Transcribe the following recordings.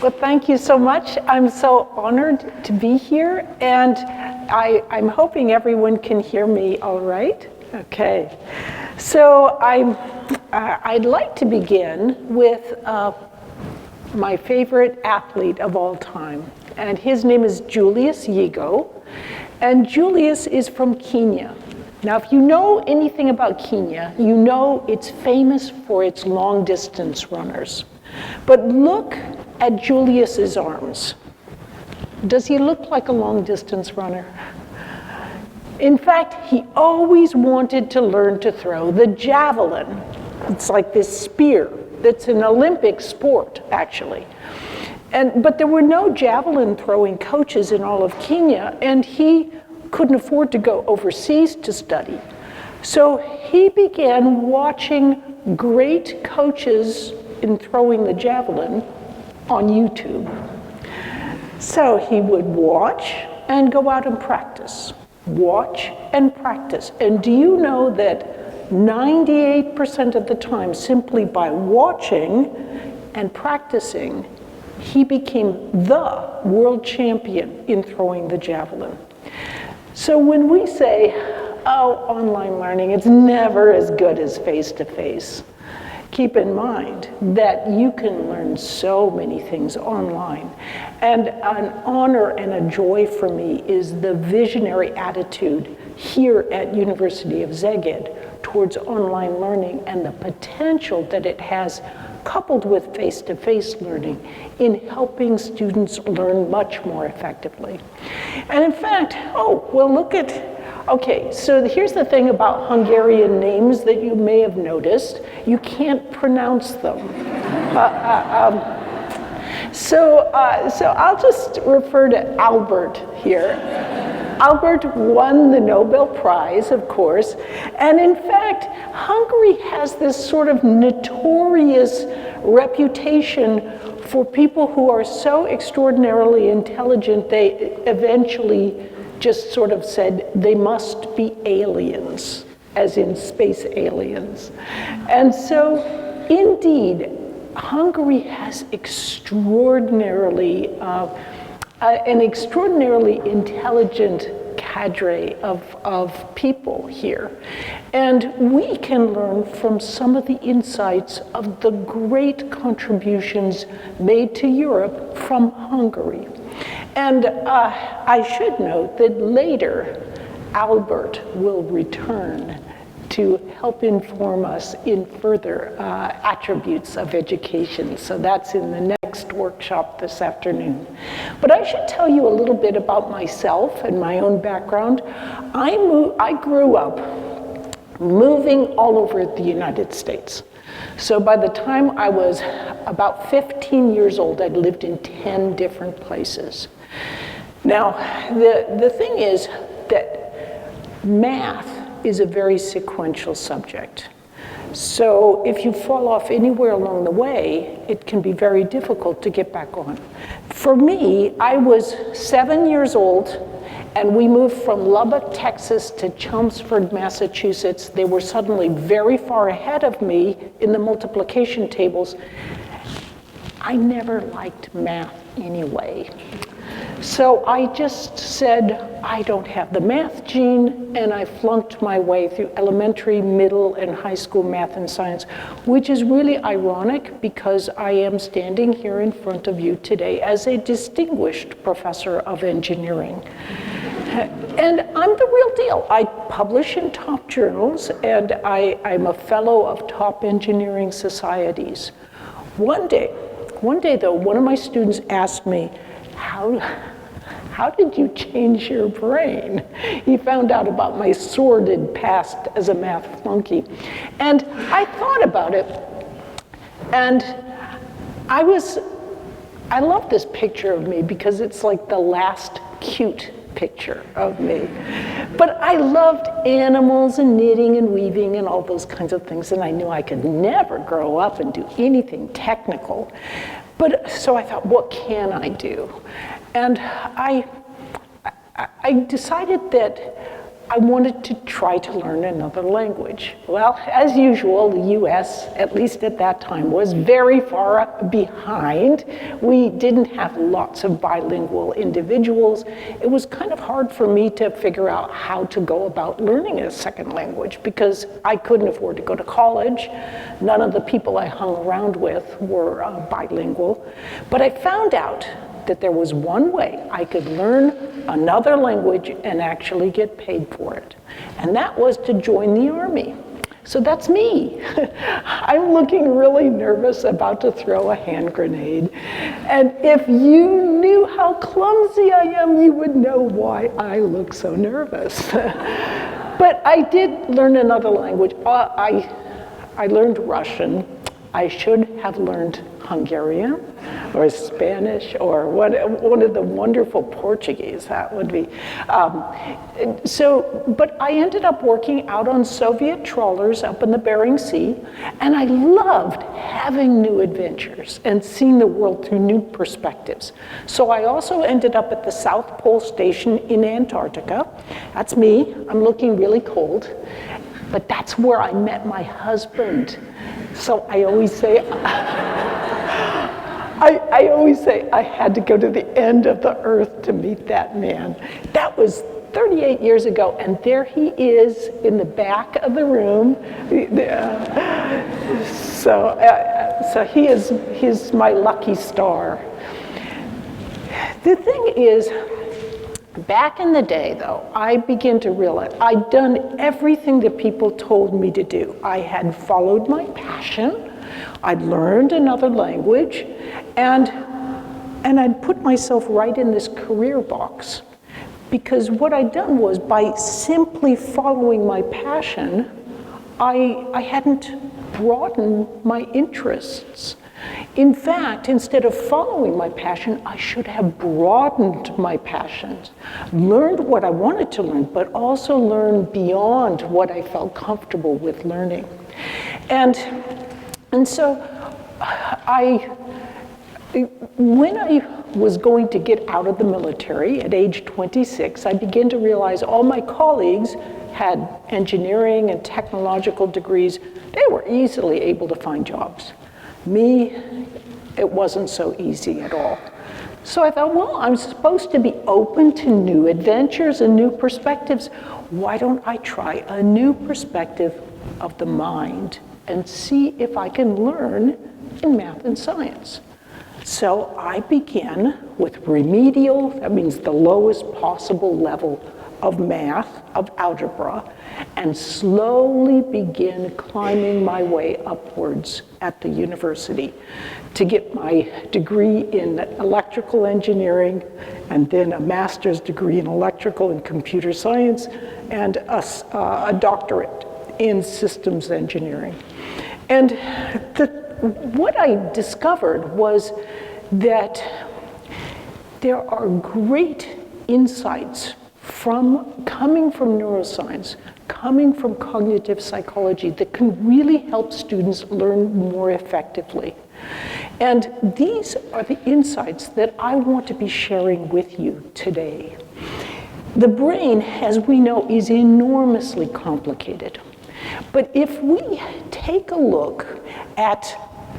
Well, thank you so much. I'm so honored to be here, and I'm hoping everyone can hear me all right. Okay. So I'd like to begin with my favorite athlete of all time, and his name is Julius Yego, and Julius is from Kenya. Now, if you know anything about Kenya, you know it's famous for its long-distance runners. But look at Julius's arms. Does he look like a long-distance runner? In fact, he always wanted to learn to throw the javelin. It's like this spear that's an Olympic sport, actually. But there were no javelin throwing coaches in all of Kenya, and he couldn't afford to go overseas to study. So he began watching great coaches in throwing the javelin on YouTube. So he would watch and go out and practice, watch and practice. And do you know that 98% of the time, simply by watching and practicing, he became the world champion in throwing the javelin. So when we say, oh, online learning, it's never as good as face-to-face, keep in mind that you can learn so many things online. And an honor and a joy for me is the visionary attitude here at University of Szeged towards online learning and the potential that it has, coupled with face-to-face learning, in helping students learn much more effectively. And in fact, okay, so here's the thing about Hungarian names that you may have noticed. You can't pronounce them. So I'll just refer to Albert here. Albert won the Nobel Prize, of course, and in fact, Hungary has this sort of notorious reputation for people who are so extraordinarily intelligent, they eventually just sort of said they must be aliens, as in space aliens. And so, indeed, Hungary has an extraordinarily intelligent cadre of people here. And we can learn from some of the insights of the great contributions made to Europe from Hungary. And I should note that later, Albert will return to help inform us in further attributes of education. So that's in the next workshop this afternoon. But I should tell you a little bit about myself and my own background. I grew up moving all over the United States. So by the time I was about 15 years old, I'd lived in 10 different places. Now, the thing is that math is a very sequential subject. So if you fall off anywhere along the way, it can be very difficult to get back on. For me, I was 7 years old, and we moved from Lubbock, Texas to Chelmsford, Massachusetts. They were suddenly very far ahead of me in the multiplication tables. I never liked math anyway. So I just said, I don't have the math gene, and I flunked my way through elementary, middle, and high school math and science, which is really ironic because I am standing here in front of you today as a distinguished professor of engineering. And I'm the real deal. I publish in top journals, and I'm a fellow of top engineering societies. One day though, one of my students asked me, how did you change your brain? He found out about my sordid past as a math flunky. And I thought about it, and I love this picture of me because it's like the last cute picture of me. But I loved animals and knitting and weaving and all those kinds of things, and I knew I could never grow up and do anything technical. But so I thought, what can I do? And I decided that I wanted to try to learn another language. Well, as usual, the US, at least at that time, was very far behind. We didn't have lots of bilingual individuals. It was kind of hard for me to figure out how to go about learning a second language because I couldn't afford to go to college. None of the people I hung around with were bilingual. But I found out that there was one way I could learn another language and actually get paid for it. And that was to join the Army. So that's me. I'm looking really nervous, about to throw a hand grenade. And if you knew how clumsy I am, you would know why I look so nervous. But I did learn another language. I learned Russian. I should have learned Hungarian or Spanish or one of the wonderful Portuguese, that would be. But I ended up working out on Soviet trawlers up in the Bering Sea, and I loved having new adventures and seeing the world through new perspectives. So I also ended up at the South Pole Station in Antarctica. That's me. I'm looking really cold. But that's where I met my husband. So I always say, I always say I had to go to the end of the earth to meet that man. That was 38 years ago, and there he is in the back of the room. So he's my lucky star. The thing is, back in the day, though, I began to realize I'd done everything that people told me to do. I had followed my passion, I'd learned another language, and I'd put myself right in this career box. Because what I'd done was, by simply following my passion, I hadn't broadened my interests. In fact, instead of following my passion, I should have broadened my passions, learned what I wanted to learn, but also learned beyond what I felt comfortable with learning. And so when I was going to get out of the military at age 26, I began to realize all my colleagues had engineering and technological degrees. They were easily able to find jobs. Me, it wasn't so easy at all. So I thought, well, I'm supposed to be open to new adventures and new perspectives. Why don't I try a new perspective of the mind and see if I can learn in math and science? So I began with remedial, that means the lowest possible level of math, of algebra, and slowly begin climbing my way upwards at the university to get my degree in electrical engineering, and then a master's degree in electrical and computer science, and a doctorate in systems engineering. And what I discovered was that there are great insights coming from neuroscience, coming from cognitive psychology that can really help students learn more effectively. And these are the insights that I want to be sharing with you today. The brain, as we know, is enormously complicated. But if we take a look at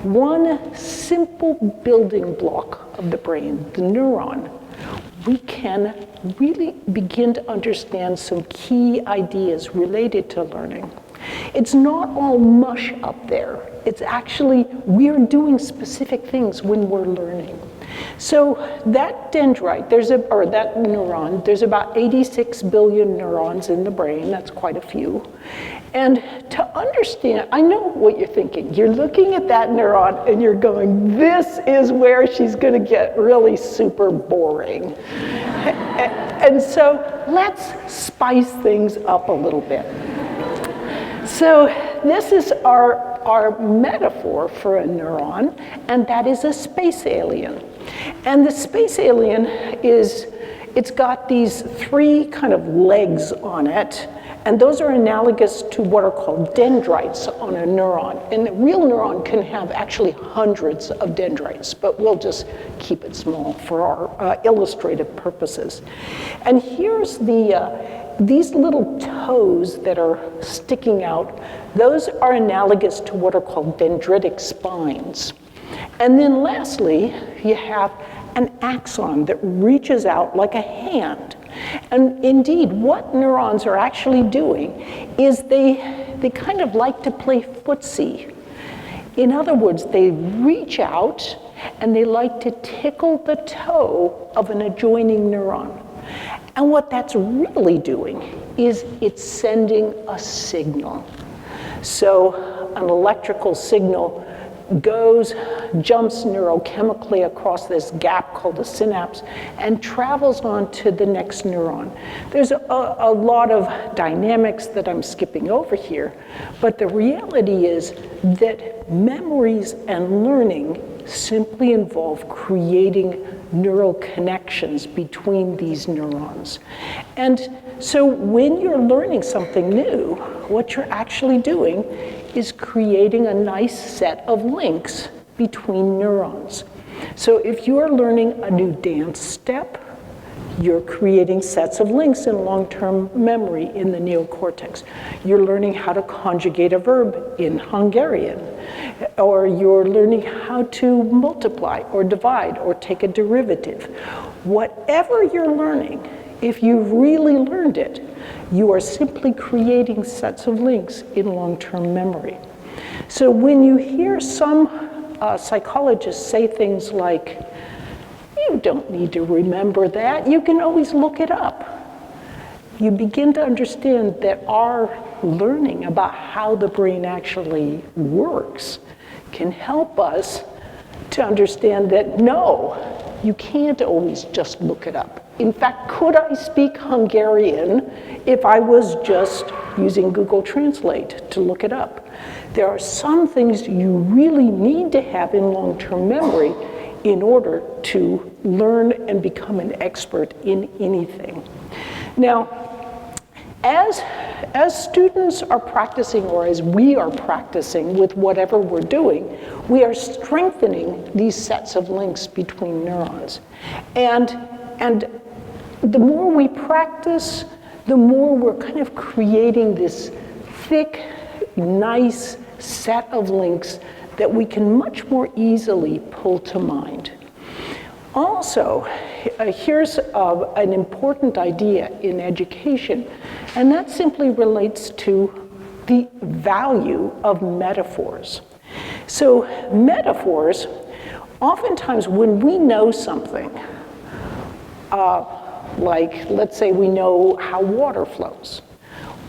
one simple building block of the brain, the neuron, we can really begin to understand some key ideas related to learning. It's not all mush up there. It's actually, we're doing specific things when we're learning. So that dendrite, that neuron, there's about 86 billion neurons in the brain. That's quite a few. And to understand, I know what you're thinking. You're looking at that neuron and you're going, this is where she's going to get really super boring. And so let's spice things up a little bit. So this is our metaphor for a neuron, and that is a space alien. And the space alien it's got these three kind of legs on it, and those are analogous to what are called dendrites on a neuron. And a real neuron can have actually hundreds of dendrites, but we'll just keep it small for our illustrative purposes. And here's the these little toes that are sticking out, those are analogous to what are called dendritic spines. And then lastly, you have an axon that reaches out like a hand. And indeed, what neurons are actually doing is they kind of like to play footsie. In other words, they reach out and they like to tickle the toe of an adjoining neuron. And what that's really doing is it's sending a signal. So an electrical signal jumps neurochemically across this gap called the synapse and travels on to the next neuron. There's a lot of dynamics that I'm skipping over here, but the reality is that memories and learning simply involve creating neural connections between these neurons. And so when you're learning something new, what you're actually doing is creating a nice set of links between neurons. So if you are learning a new dance step, you're creating sets of links in long-term memory in the neocortex. You're learning how to conjugate a verb in Hungarian, or you're learning how to multiply or divide or take a derivative. Whatever you're learning, if you've really learned it, you are simply creating sets of links in long-term memory. So when you hear some psychologists say things like, you don't need to remember that, you can always look it up, you begin to understand that our learning about how the brain actually works can help us to understand that no, you can't always just look it up. In fact, could I speak Hungarian if I was just using Google Translate to look it up? There are some things you really need to have in long-term memory in order to learn and become an expert in anything. Now, as students are practicing, or as we are practicing with whatever we're doing, we are strengthening these sets of links between neurons. And the more we practice, the more we're kind of creating this thick, nice set of links that we can much more easily pull to mind. Also, here's an important idea in education, and that simply relates to the value of metaphors. So metaphors, oftentimes when we know something, like let's say we know how water flows,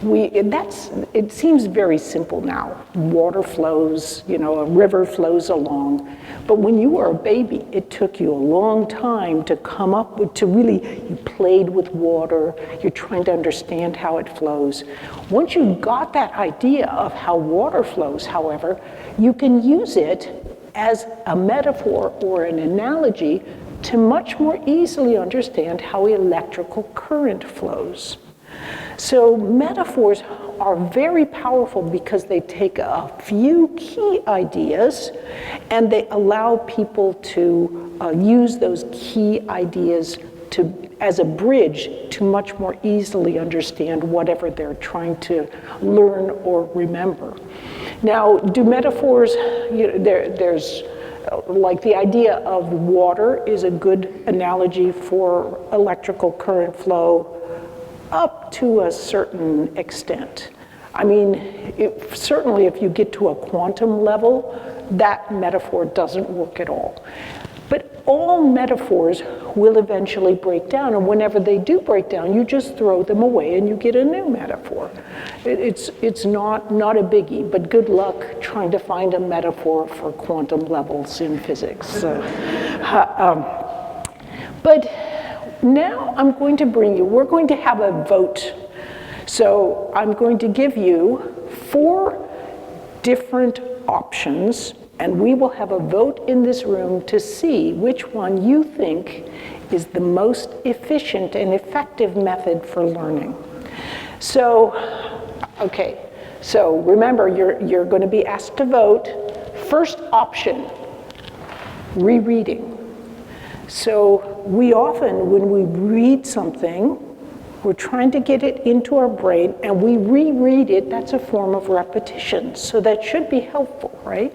it seems very simple now. Water flows, a river flows along. But when you were a baby, it took you a long time to come up with, you played with water, you're trying to understand how it flows. Once you got that idea of how water flows, however, you can use it as a metaphor or an analogy to much more easily understand how electrical current flows. So metaphors are very powerful because they take a few key ideas and they allow people to use those key ideas as a bridge to much more easily understand whatever they're trying to learn or remember. Now, do metaphors, there's like the idea of water is a good analogy for electrical current flow up to a certain extent. I mean, certainly if you get to a quantum level, that metaphor doesn't work at all. But all metaphors will eventually break down, and whenever they do break down, you just throw them away and you get a new metaphor. It's not a biggie, but good luck trying to find a metaphor for quantum levels in physics. But now we're going to have a vote. So I'm going to give you 4 different options, and we will have a vote in this room to see which one you think is the most efficient and effective method for learning. So, okay, so remember, you're going to be asked to vote. First option, rereading. So we often, when we read something, We're trying to get it into our brain, and we reread it. That's a form of repetition, so that should be helpful, right?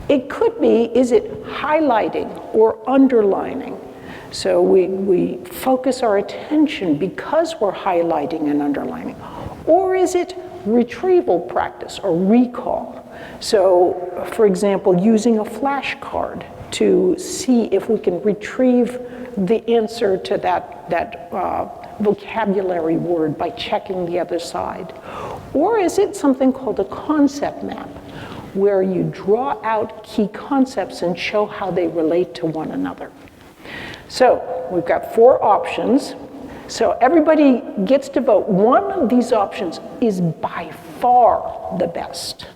It could be, is it highlighting or underlining? So we focus our attention because we're highlighting and underlining. Or is it retrieval practice or recall? So, for example, using a flashcard to see if we can retrieve the answer to that vocabulary word by checking the other side. Or is it something called a concept map, where you draw out key concepts and show how they relate to one another? So we've got 4 options. So everybody gets to vote. One of these options is by far the best.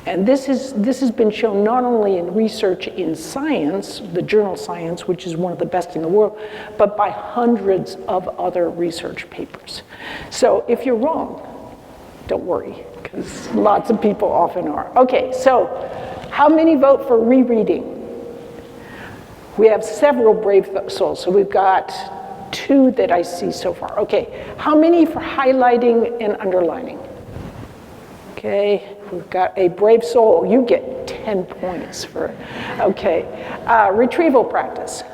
And this has been shown not only in research in science, the journal Science, which is one of the best in the world, but by hundreds of other research papers. So if you're wrong, don't worry, because lots of people often are. Okay, so how many vote for rereading? We have several brave souls, so we've got 2 that I see so far. Okay, how many for highlighting and underlining? Okay, we've got a brave soul. You get 10 points for, okay. Retrieval practice.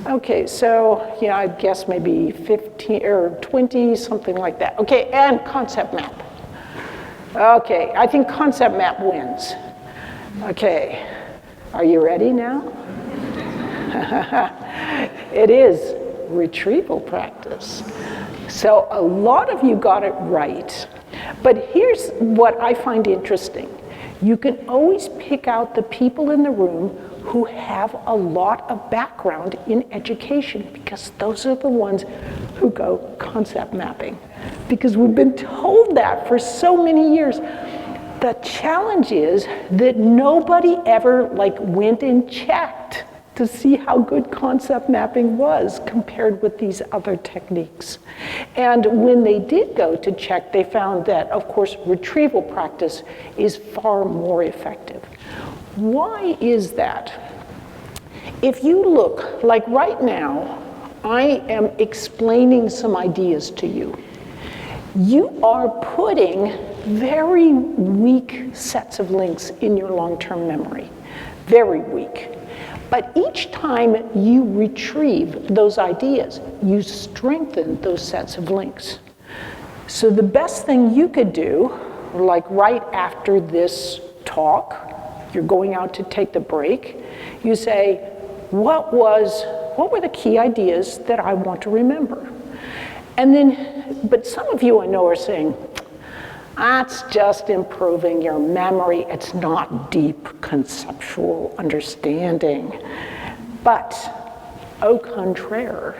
Okay, so, yeah, I guess maybe 15 or 20, something like that. Okay, and concept map. Okay, I think concept map wins. Okay, are you ready now? It is retrieval practice. So a lot of you got it right. But here's what I find interesting. You can always pick out the people in the room who have a lot of background in education, because those are the ones who go concept mapping. Because we've been told that for so many years. The challenge is that nobody ever went and checked to see how good concept mapping was compared with these other techniques. And when they did go to check, they found that, of course, retrieval practice is far more effective. Why is that? If you look, like right now, I am explaining some ideas to you. You are putting very weak sets of links in your long-term memory, very weak. But each time you retrieve those ideas, you strengthen those sets of links. So the best thing you could do, like right after this talk, you're going out to take the break, you say, what were the key ideas that I want to remember? And then, but some of you I know are saying, that's just improving your memory. It's not deep conceptual understanding. But au contraire,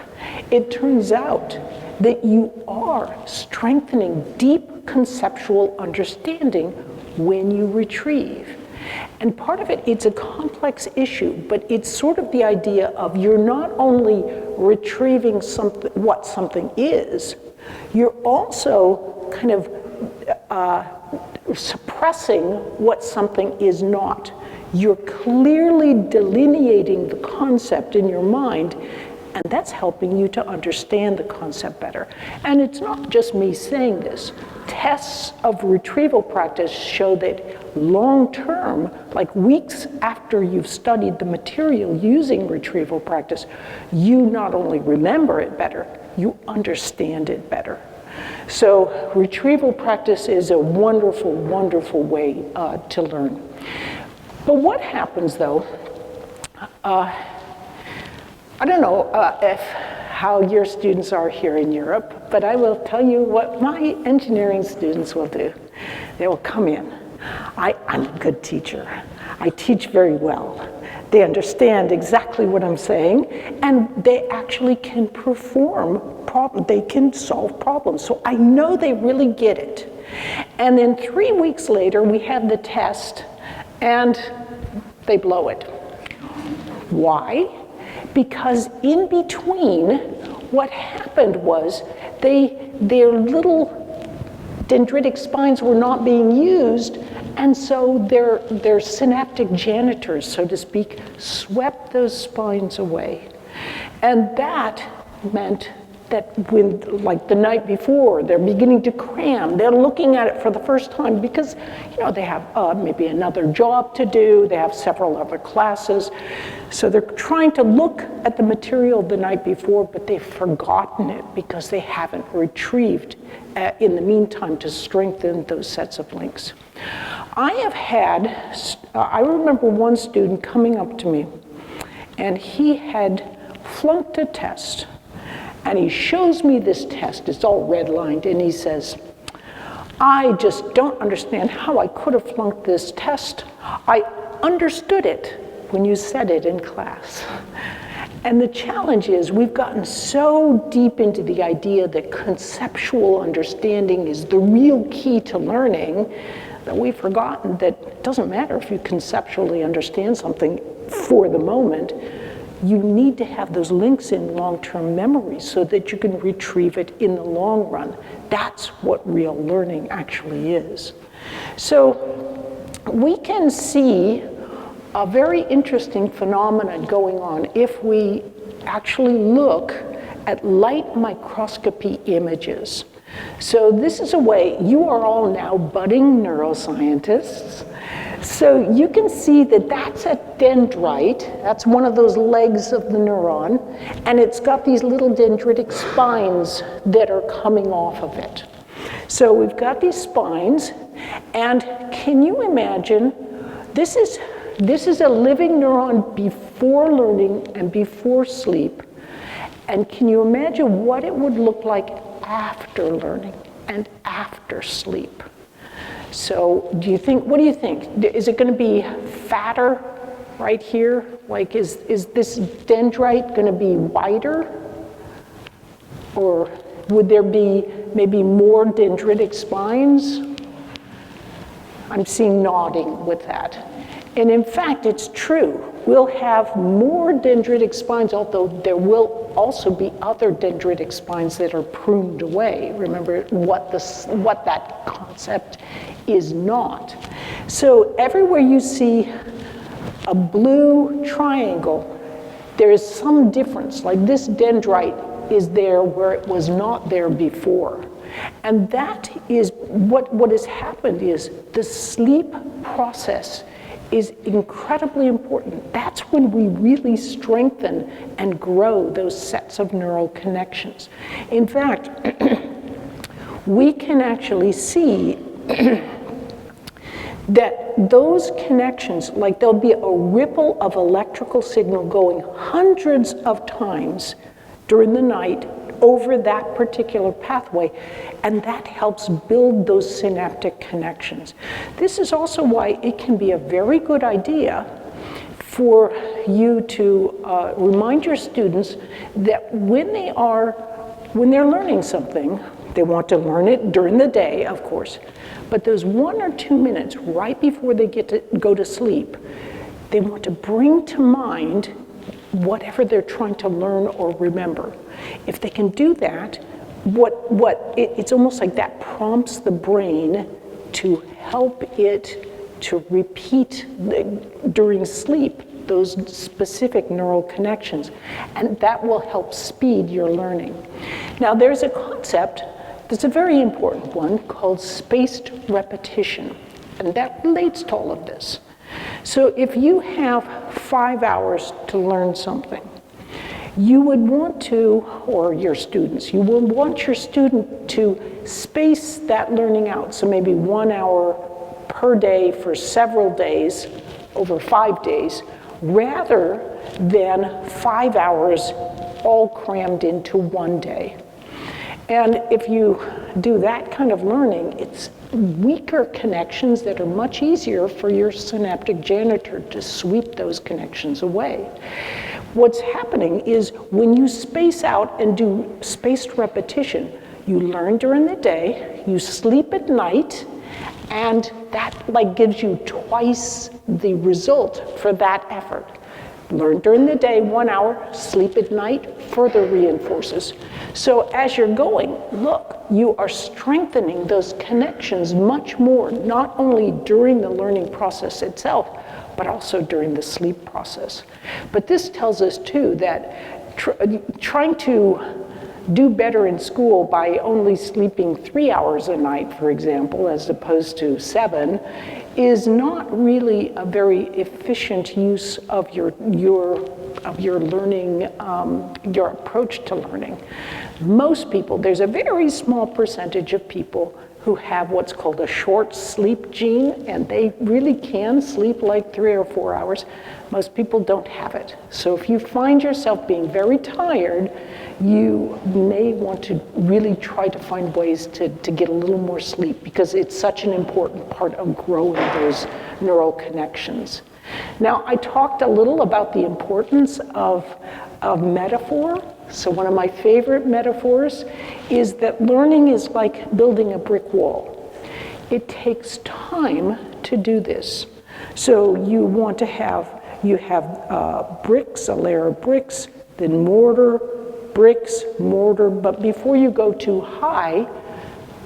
it turns out that you are strengthening deep conceptual understanding when you retrieve. And part of it, it's a complex issue, but it's sort of the idea of you're not only retrieving something, what something is, you're also kind of suppressing what something is not. You're clearly delineating the concept in your mind, and that's helping you to understand the concept better. And it's not just me saying this. Tests of retrieval practice show that long-term, like weeks after you've studied the material using retrieval practice, you not only remember it better, you understand it better. So retrieval practice is a wonderful, wonderful way to learn. But what happens though, I don't know how your students are here in Europe, but I will tell you what my engineering students will do. They will come in. I'm a good teacher. I teach very well. They understand exactly what I'm saying, and they actually can they can solve problems. So I know they really get it. And then 3 weeks later, we have the test, and they blow it. Why? Because in between, what happened was their little dendritic spines were not being used, and so their synaptic janitors, so to speak, swept those spines away. And that meant when, like the night before, they're beginning to cram, they're looking at it for the first time because, they have maybe another job to do, they have several other classes. So they're trying to look at the material the night before, but they've forgotten it because they haven't retrieved in the meantime to strengthen those sets of links. I remember one student coming up to me, and he had flunked a test. And he shows me this test, it's all redlined, and he says, I just don't understand how I could have flunked this test. I understood it when you said it in class. And the challenge is we've gotten so deep into the idea that conceptual understanding is the real key to learning that we've forgotten that it doesn't matter if you conceptually understand something for the moment. You need to have those links in long-term memory so that you can retrieve it in the long run. That's what real learning actually is. So we can see a very interesting phenomenon going on if we actually look at light microscopy images. So this is a way, you are all now budding neuroscientists. So you can see that that's a dendrite, that's one of those legs of the neuron, and it's got these little dendritic spines that are coming off of it. So we've got these spines, and can you imagine, this is a living neuron before learning and before sleep, and can you imagine what it would look like after learning and after sleep? So what do you think? Is it going to be fatter right here? Like is this dendrite going to be wider? Or would there be maybe more dendritic spines? I'm seeing nodding with that. And in fact, it's true. We'll have more dendritic spines, although there will also be other dendritic spines that are pruned away. Remember what that concept is not. So everywhere you see a blue triangle, there is some difference. Like this dendrite is there where it was not there before. And that is what has happened is the sleep process is incredibly important. That's when we really strengthen and grow those sets of neural connections. In fact, we can actually see that those connections, like there'll be a ripple of electrical signal going hundreds of times during the night over that particular pathway, and that helps build those synaptic connections. This is also why it can be a very good idea for you to remind your students that when they're learning something, they want to learn it during the day, of course, but those 1 or 2 minutes right before they go to sleep, they want to bring to mind whatever they're trying to learn or remember. If they can do that, it's almost like that prompts the brain to help it to repeat during sleep those specific neural connections, and that will help speed your learning. Now there's a concept that's a very important one called spaced repetition, and that relates to all of this. So if you have 5 hours to learn something, you would want to, or your students, you will want your student to space that learning out. So maybe 1 hour per day for several days, over 5 days, rather than 5 hours all crammed into one day. And if you do that kind of learning, it's weaker connections that are much easier for your synaptic janitor to sweep those connections away. What's happening is when you space out and do spaced repetition, you learn during the day, you sleep at night, and that gives you twice the result for that effort. Learn during the day, 1 hour, sleep at night, further reinforces. So as you're going, look, you are strengthening those connections much more, not only during the learning process itself, but also during the sleep process. But this tells us too that trying to do better in school by only sleeping 3 hours a night, for example, as opposed to 7, is not really a very efficient use of your learning, your approach to learning. Most people, there's a very small percentage of people who have what's called a short sleep gene, and they really can sleep like 3 or 4 hours. Most people don't have it. So if you find yourself being very tired, you may want to really try to find ways to get a little more sleep, because it's such an important part of growing those neural connections. Now, I talked a little about the importance of metaphor. So one of my favorite metaphors is that learning is like building a brick wall. It takes time to do this. So you want to have, bricks, a layer of bricks, then mortar, bricks, mortar, but before you go too high,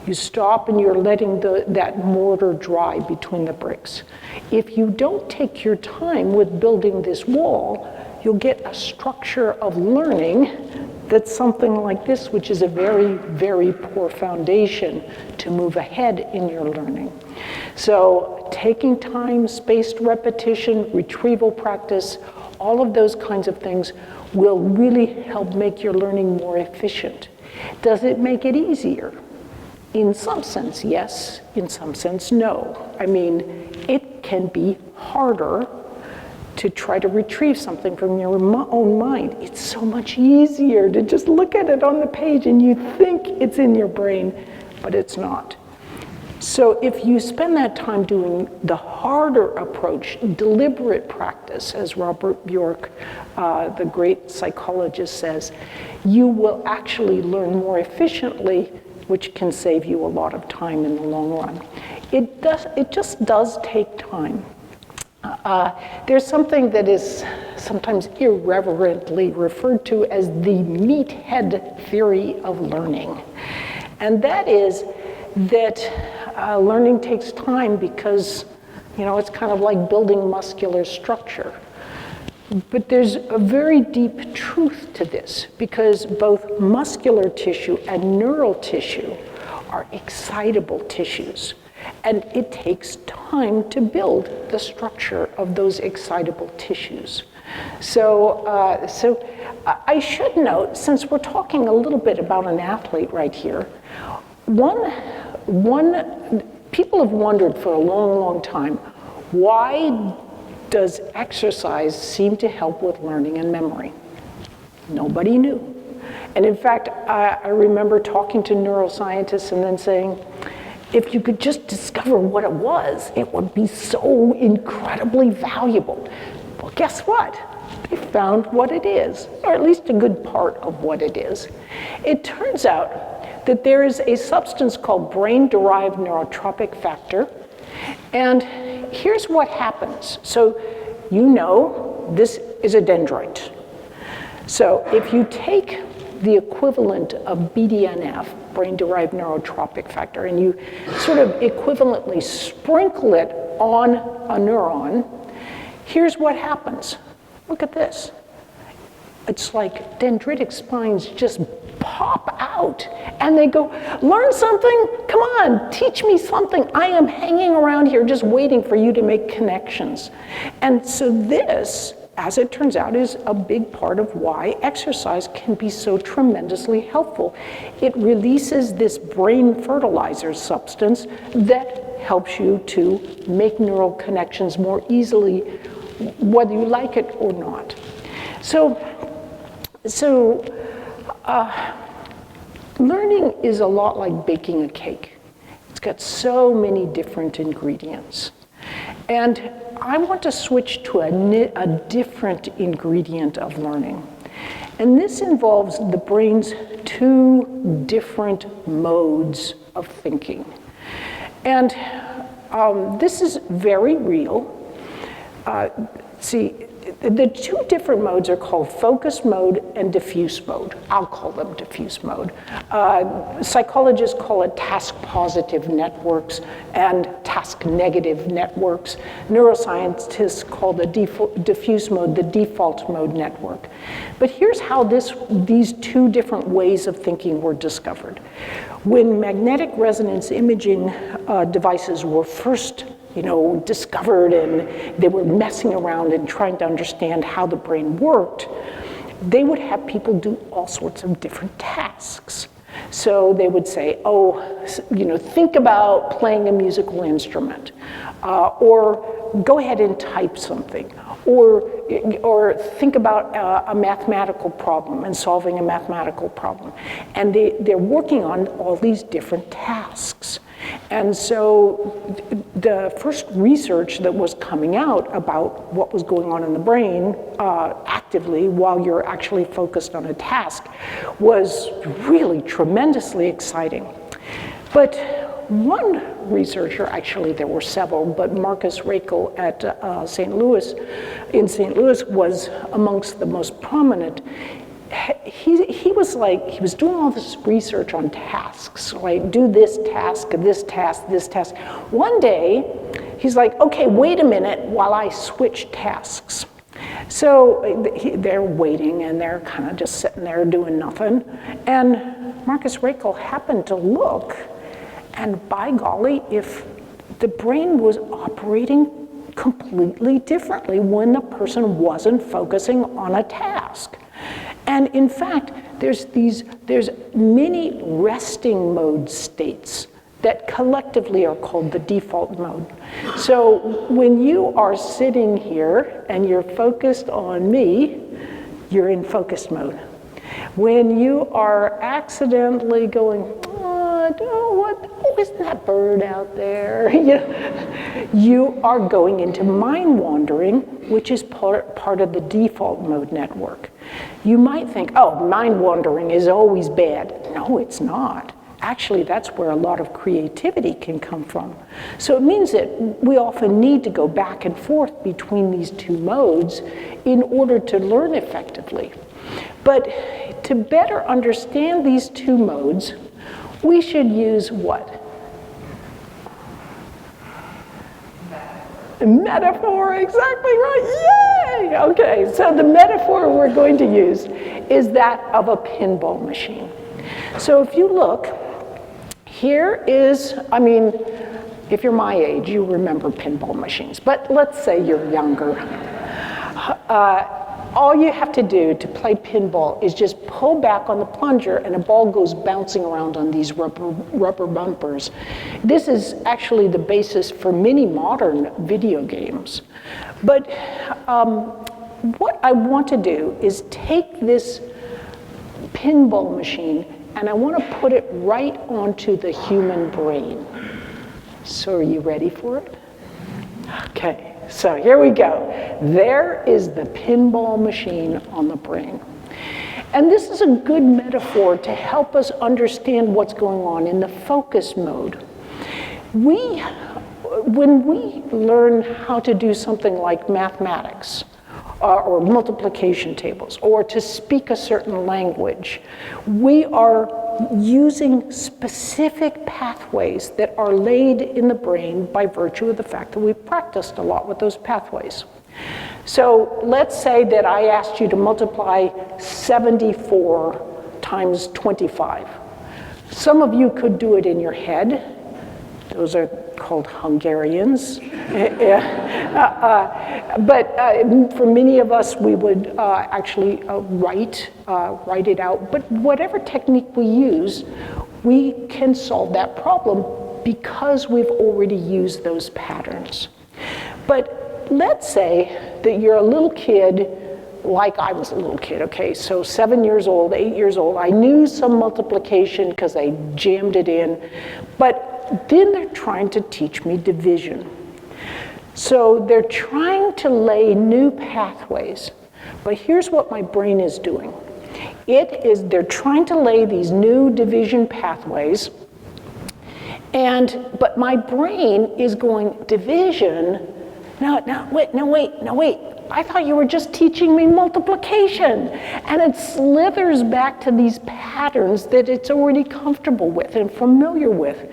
you stop and you're letting that mortar dry between the bricks. If you don't take your time with building this wall, you'll get a structure of learning that's something like this, which is a very, very poor foundation to move ahead in your learning. So taking time, spaced repetition, retrieval practice, all of those kinds of things will really help make your learning more efficient. Does it make it easier? In some sense, yes. In some sense, no. I mean, it can be harder to try to retrieve something from your own mind. It's so much easier to just look at it on the page and you think it's in your brain, but it's not. So if you spend that time doing the harder approach, deliberate practice, as Robert Bjork, the great psychologist, says, you will actually learn more efficiently, which can save you a lot of time in the long run. It just does take time. There's something that is sometimes irreverently referred to as the meathead theory of learning. And that is that learning takes time because, it's kind of like building muscular structure. But there's a very deep truth to this, because both muscular tissue and neural tissue are excitable tissues. And it takes time to build the structure of those excitable tissues. So I should note, since we're talking a little bit about an athlete right here, people have wondered for a long, long time, why does exercise seem to help with learning and memory? Nobody knew. And in fact, I remember talking to neuroscientists and then saying, if you could just discover what it was, it would be so incredibly valuable. Well, guess what? They found what it is, or at least a good part of what it is. It turns out that there is a substance called brain-derived neurotrophic factor, and here's what happens. So this is a dendrite. So if you take the equivalent of BDNF, brain-derived neurotrophic factor, and you sort of equivalently sprinkle it on a neuron, here's what happens. Look at this. It's like dendritic spines just pop out and they go, learn something? Come on, teach me something. I am hanging around here just waiting for you to make connections. And so this, as it turns out, is a big part of why exercise can be so tremendously helpful. It releases this brain fertilizer substance that helps you to make neural connections more easily, whether you like it or not. So learning is a lot like baking a cake. It's got so many different ingredients. And I want to switch to a different ingredient of learning. And this involves the brain's two different modes of thinking. And this is very real. See, The two different modes are called focus mode and diffuse mode. I'll call them diffuse mode. Psychologists call it task-positive networks and task-negative networks. Neuroscientists call the diffuse mode the default mode network. But here's how these two different ways of thinking were discovered. When magnetic resonance imaging devices were first discovered, and they were messing around and trying to understand how the brain worked, they would have people do all sorts of different tasks. So they would say, think about playing a musical instrument, or go ahead and type something, or think about a mathematical problem and solving a mathematical problem. And they're working on all these different tasks. And so the first research that was coming out about what was going on in the brain actively while you're actually focused on a task was really tremendously exciting. But one researcher, actually there were several, but Marcus Rakel at St. Louis was amongst the most prominent. He was doing all this research on tasks, like do this task, this task, this task. One day, he's like, okay, wait a minute while I switch tasks. So they're waiting and they're kind of just sitting there doing nothing. And Marcus Rakel happened to look, and by golly, if the brain was operating completely differently when the person wasn't focusing on a task. And in fact, there's many resting mode states that collectively are called the default mode. So when you are sitting here and you're focused on me, you're in focused mode. When you are accidentally going, isn't that bird out there? You are going into mind wandering, which is part of the default mode network. You might think, mind wandering is always bad. No, it's not. Actually, that's where a lot of creativity can come from. So it means that we often need to go back and forth between these two modes in order to learn effectively. But to better understand these two modes, we should use what? Metaphor, exactly right, yay! Okay, so the metaphor we're going to use is that of a pinball machine. So if you look, here is, if you're my age, you remember pinball machines, but let's say you're younger. All you have to do to play pinball is just pull back on the plunger and a ball goes bouncing around on these rubber bumpers. This is actually the basis for many modern video games. But what I want to do is take this pinball machine and I want to put it right onto the human brain. So are you ready for it? Okay. So here we go. There is the pinball machine on the brain. And this is a good metaphor to help us understand what's going on in the focus mode. When we learn how to do something like mathematics, or multiplication tables, or to speak a certain language, we are using specific pathways that are laid in the brain by virtue of the fact that we've practiced a lot with those pathways. So let's say that I asked you to multiply 74 times 25. Some of you could do it in your head. Those are called Hungarians. But for many of us, we would actually write it out. But whatever technique we use, we can solve that problem because we've already used those patterns. But let's say that you're a little kid, like I was a little kid, okay? So 7 years old, 8 years old, I knew some multiplication because I jammed it in, but then they're trying to teach me division. So they're trying to lay new pathways, but here's what my brain is doing. They're trying to lay these new division pathways, but my brain is going, division? No, wait. I thought you were just teaching me multiplication. And it slithers back to these patterns that it's already comfortable with and familiar with.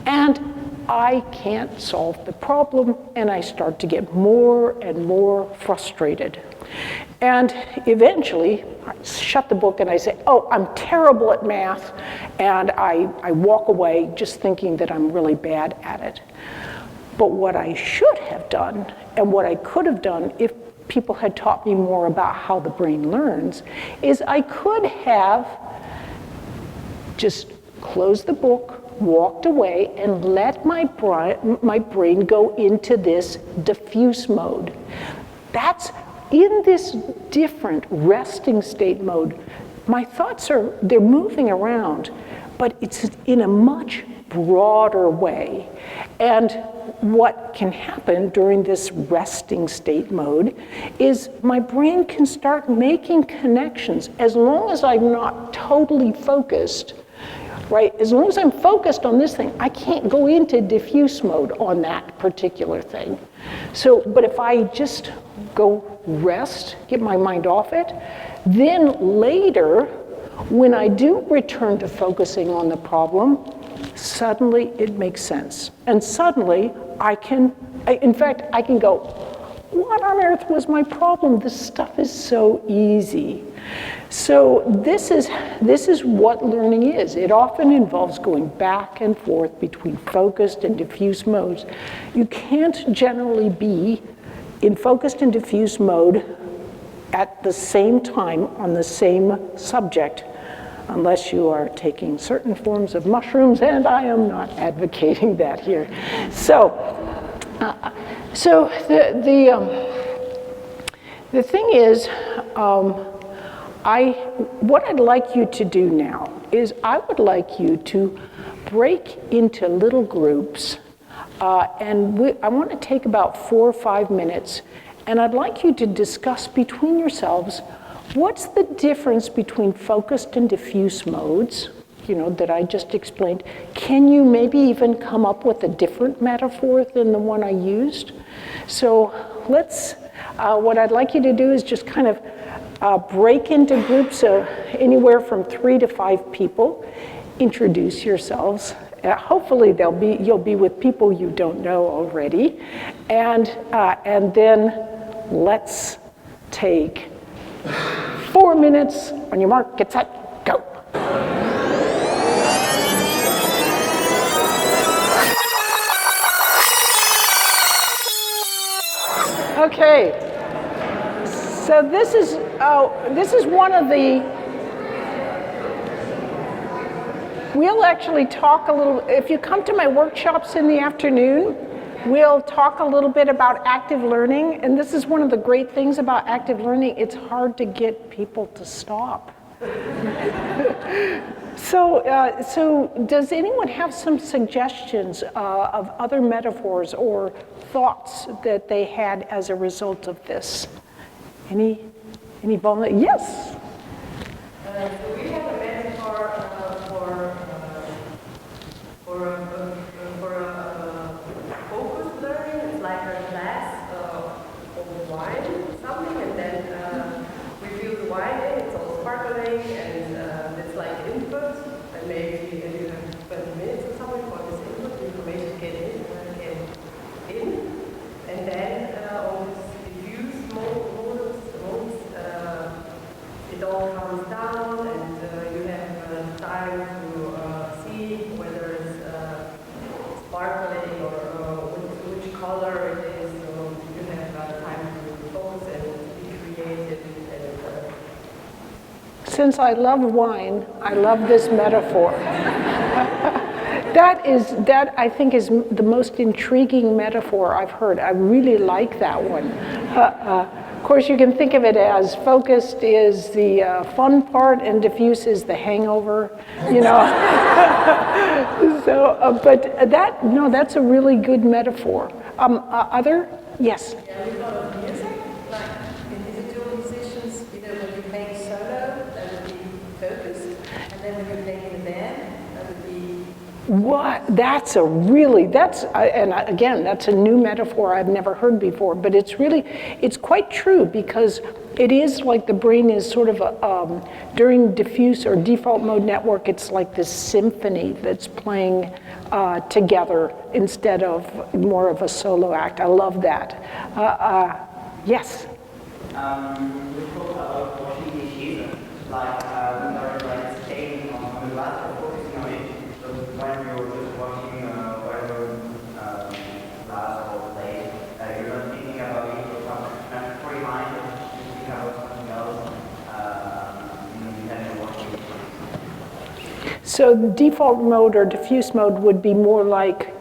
And I can't solve the problem, and I start to get more and more frustrated. And eventually, I shut the book and I say, oh, I'm terrible at math, and I walk away just thinking that I'm really bad at it. But what I should have done, and what I could have done if people had taught me more about how the brain learns, is I could have just closed the book, walked away, and let my brain go into this diffuse mode. That's in this different resting state mode. My thoughts they're moving around, but it's in a much broader way. And what can happen during this resting state mode is my brain can start making connections as long as I'm not totally focused. Right? As long as I'm focused on this thing, I can't go into diffuse mode on that particular thing. So, but if I just go rest, get my mind off it, then later, when I do return to focusing on the problem, suddenly it makes sense. And suddenly I can go, what on earth was my problem? This stuff is so easy. So this is what learning is. It often involves going back and forth between focused and diffuse modes. You can't generally be in focused and diffuse mode at the same time on the same subject unless you are taking certain forms of mushrooms, and I am not advocating that here. So the thing is, what I'd like you to do now is I would like you to break into little groups, and I want to take about 4 or 5 minutes, and I'd like you to discuss between yourselves what's the difference between focused and diffuse modes, that I just explained. Can you maybe even come up with a different metaphor than the one I used? So what I'd like you to do is just kind of break into groups of anywhere from 3 to 5 people. Introduce yourselves. Hopefully you'll be with people you don't know already. And then let's take 4 minutes. On your mark, get set, go. Okay, so this is one of the, we'll actually talk a little, if you come to my workshops in the afternoon, we'll talk a little bit about active learning, and this is one of the great things about active learning. It's hard to get people to stop. So does anyone have some suggestions of other metaphors or thoughts that they had as a result of this? Any volunteer? Yes? So we have a metaphor for focused learning. It's like a glass of wine, something, and then we fill the wine in. It's all sparkling, and it's like input. And maybe you have 20 minutes or something for this input. The information get in, and then on this diffuse modes, it all comes down, and you have time to see whether it's sparkling or which color it is. So you have time to focus and be creative. Since I love wine, I love this metaphor. That I think is the most intriguing metaphor I've heard. I really like that one. Of course, you can think of it as focused is the fun part and diffuse is the hangover, So, but that's a really good metaphor. Other? Yes? Yeah, we thought of music, like individual musicians, either when you play solo, that would be focused, and then when you're playing in a band, that would be What? That's a really, and again, that's a new metaphor I've never heard before, but it's quite true, because it is like the brain is sort of during diffuse or default mode network, it's like this symphony that's playing together instead of more of a solo act. I love that. Yes? We talk about washing dishes, like we are like staying on the glass or focusing on it. So when you're just washing whatever glass or plate, you're not thinking about it, you're not for your mind, you're thinking about something else, and you're washing it. So default mode or diffuse mode would be more like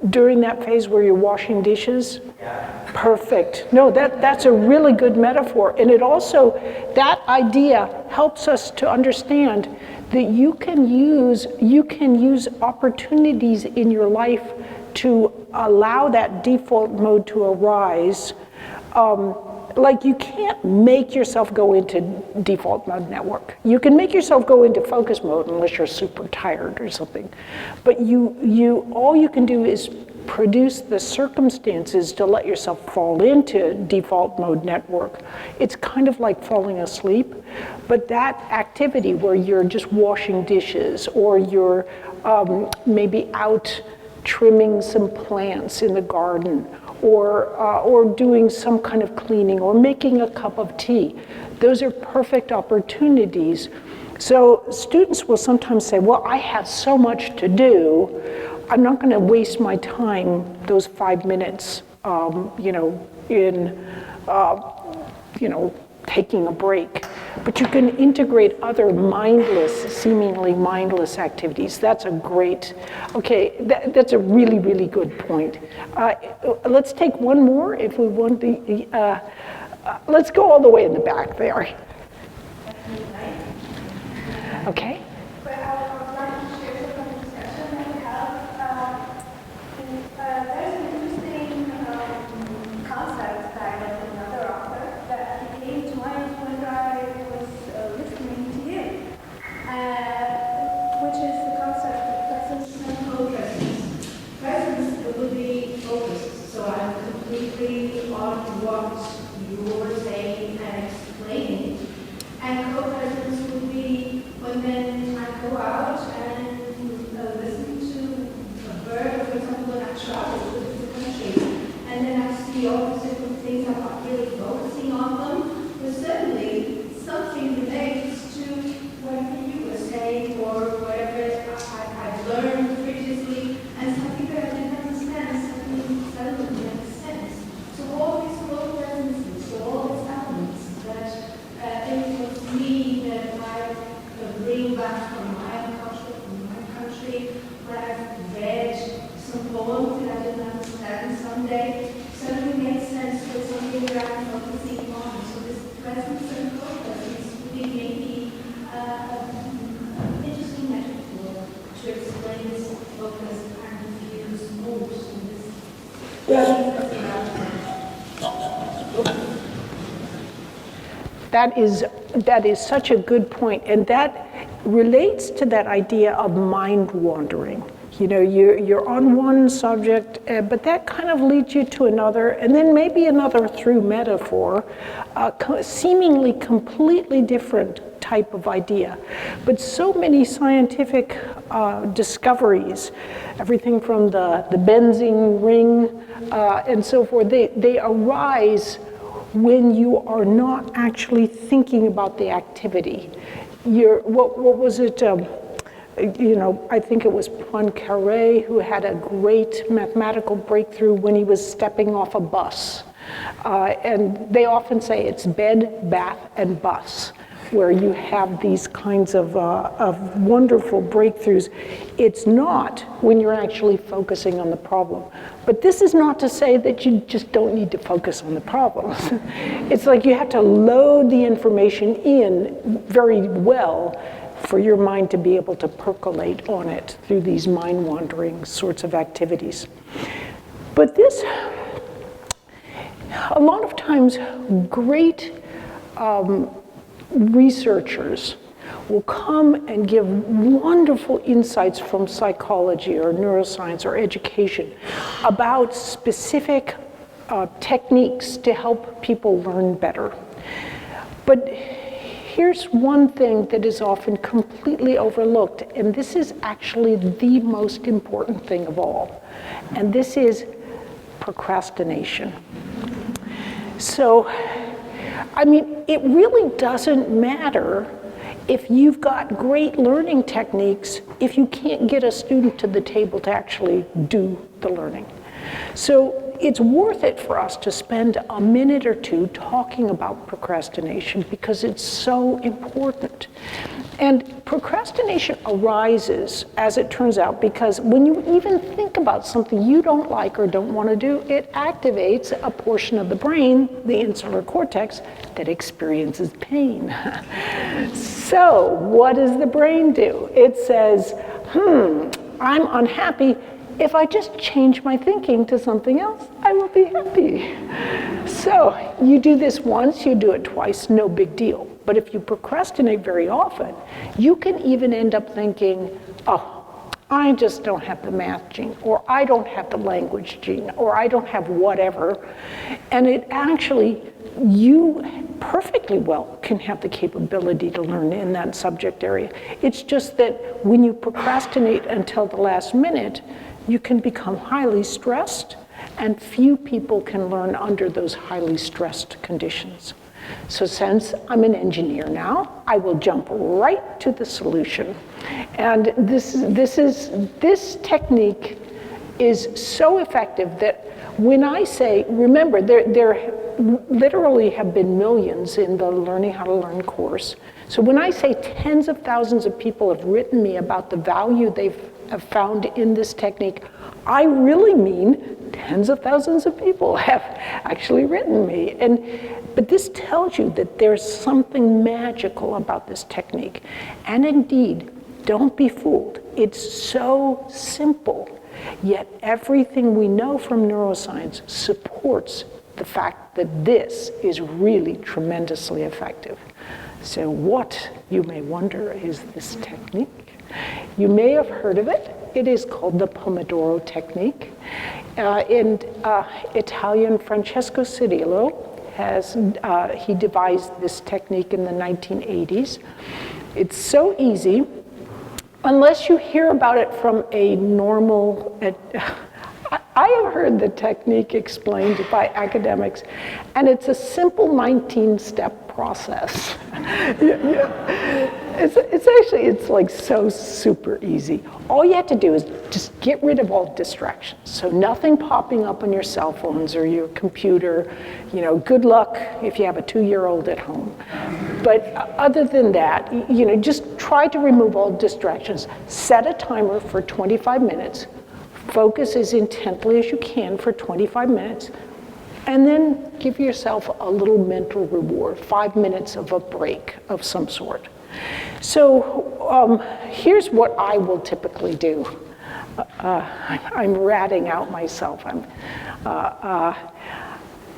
during that phase where you're washing dishes? Yeah. Perfect. No, that's a really good metaphor. And it also, that idea helps us to understand that you can use opportunities in your life to allow that default mode to arise. Like you can't make yourself go into default mode network. You can make yourself go into focus mode unless you're super tired or something. But all you can do is produce the circumstances to let yourself fall into default mode network. It's kind of like falling asleep, but that activity where you're just washing dishes, or you're maybe out trimming some plants in the garden, or doing some kind of cleaning, or making a cup of tea. Those are perfect opportunities. So students will sometimes say, well, I have so much to do, I'm not going to waste my time, those 5 minutes, taking a break. But you can integrate other seemingly mindless activities. That's a great, that's a really, really good point. Let's take one more if we want let's go all the way in the back there. Okay. But I would like to share some discussion that we have. There's an interesting concept by another author that came to mind when I was listening to you, which is the concept of presence and co-presence. Presence would be focused, so I'm completely on what you're saying and explaining, and co-presence would be when then I go out and listen to a bird, for example, when I travel to different countries, and then I see all these different things, I'm not really focusing on them, but certainly something relates to whatever you were saying or whatever I've learned previously, and something that I didn't understand suddenly makes sense. So all these co-presences, so all these elements that influence me, that I bring back from my own culture, from my country, where I've read some poems that I didn't understand someday, suddenly makes sense for something that I'm focusing on. So this presence and co-presence would be maybe an interesting metaphor to explain this focus and diffuse mood in this. That is such a good point, and that relates to that idea of mind wandering. You're on one subject, but that kind of leads you to another, and then maybe another through metaphor, seemingly completely different type of idea. But so many scientific discoveries, everything from the benzene ring and so forth, they arise when you are not actually thinking about the activity. What was it? I think it was Poincaré who had a great mathematical breakthrough when he was stepping off a bus. And they often say it's bed, bath, and bus, where you have these kinds of wonderful breakthroughs. It's not when you're actually focusing on the problem. But this is not to say that you just don't need to focus on the problem. It's like you have to load the information in very well for your mind to be able to percolate on it through these mind-wandering sorts of activities. But this, a lot of times, great researchers will come and give wonderful insights from psychology or neuroscience or education about specific techniques to help people learn better. But here's one thing that is often completely overlooked, and this is actually the most important thing of all, and this is procrastination. So, I mean, it really doesn't matter if you've got great learning techniques if you can't get a student to the table to actually do the learning. So it's worth it for us to spend a minute or two talking about procrastination because it's so important. And procrastination arises, as it turns out, because when you even think about something you don't like or don't want to do, it activates a portion of the brain, the insular cortex, that experiences pain. So what does the brain do? It says, I'm unhappy. If I just change my thinking to something else, I will be happy. So you do this once, you do it twice, no big deal. But if you procrastinate very often, you can even end up thinking, oh, I just don't have the math gene, or I don't have the language gene, or I don't have whatever. And it actually, you perfectly well can have the capability to learn in that subject area. It's just that when you procrastinate until the last minute, you can become highly stressed, and few people can learn under those highly stressed conditions. So since I'm an engineer now, I will jump right to the solution. And this technique is so effective that when I say, remember, there literally have been millions in the Learning How to Learn course. So when I say tens of thousands of people have written me about the value they've found in this technique, I really mean tens of thousands of people have actually written me. But this tells you that there's something magical about this technique. And indeed, don't be fooled. It's so simple, yet everything we know from neuroscience supports the fact that this is really tremendously effective. So what, you may wonder, is this technique? You may have heard of it. It is called the Pomodoro Technique. In Italian, Francesco Cirillo he devised this technique in the 1980s. It's so easy, unless you hear about it from a normal, I have heard the technique explained by academics, and it's a simple 19-step process. It's like so super easy. All you have to do is just get rid of all distractions. So nothing popping up on your cell phones or your computer. You know, good luck if you have a 2-year-old at home. But other than that, you know, just try to remove all distractions. Set a timer for 25 minutes. Focus as intently as you can for 25 minutes. And then give yourself a little mental reward, 5 minutes of a break of some sort. So here's what I will typically do. I'm ratting out myself.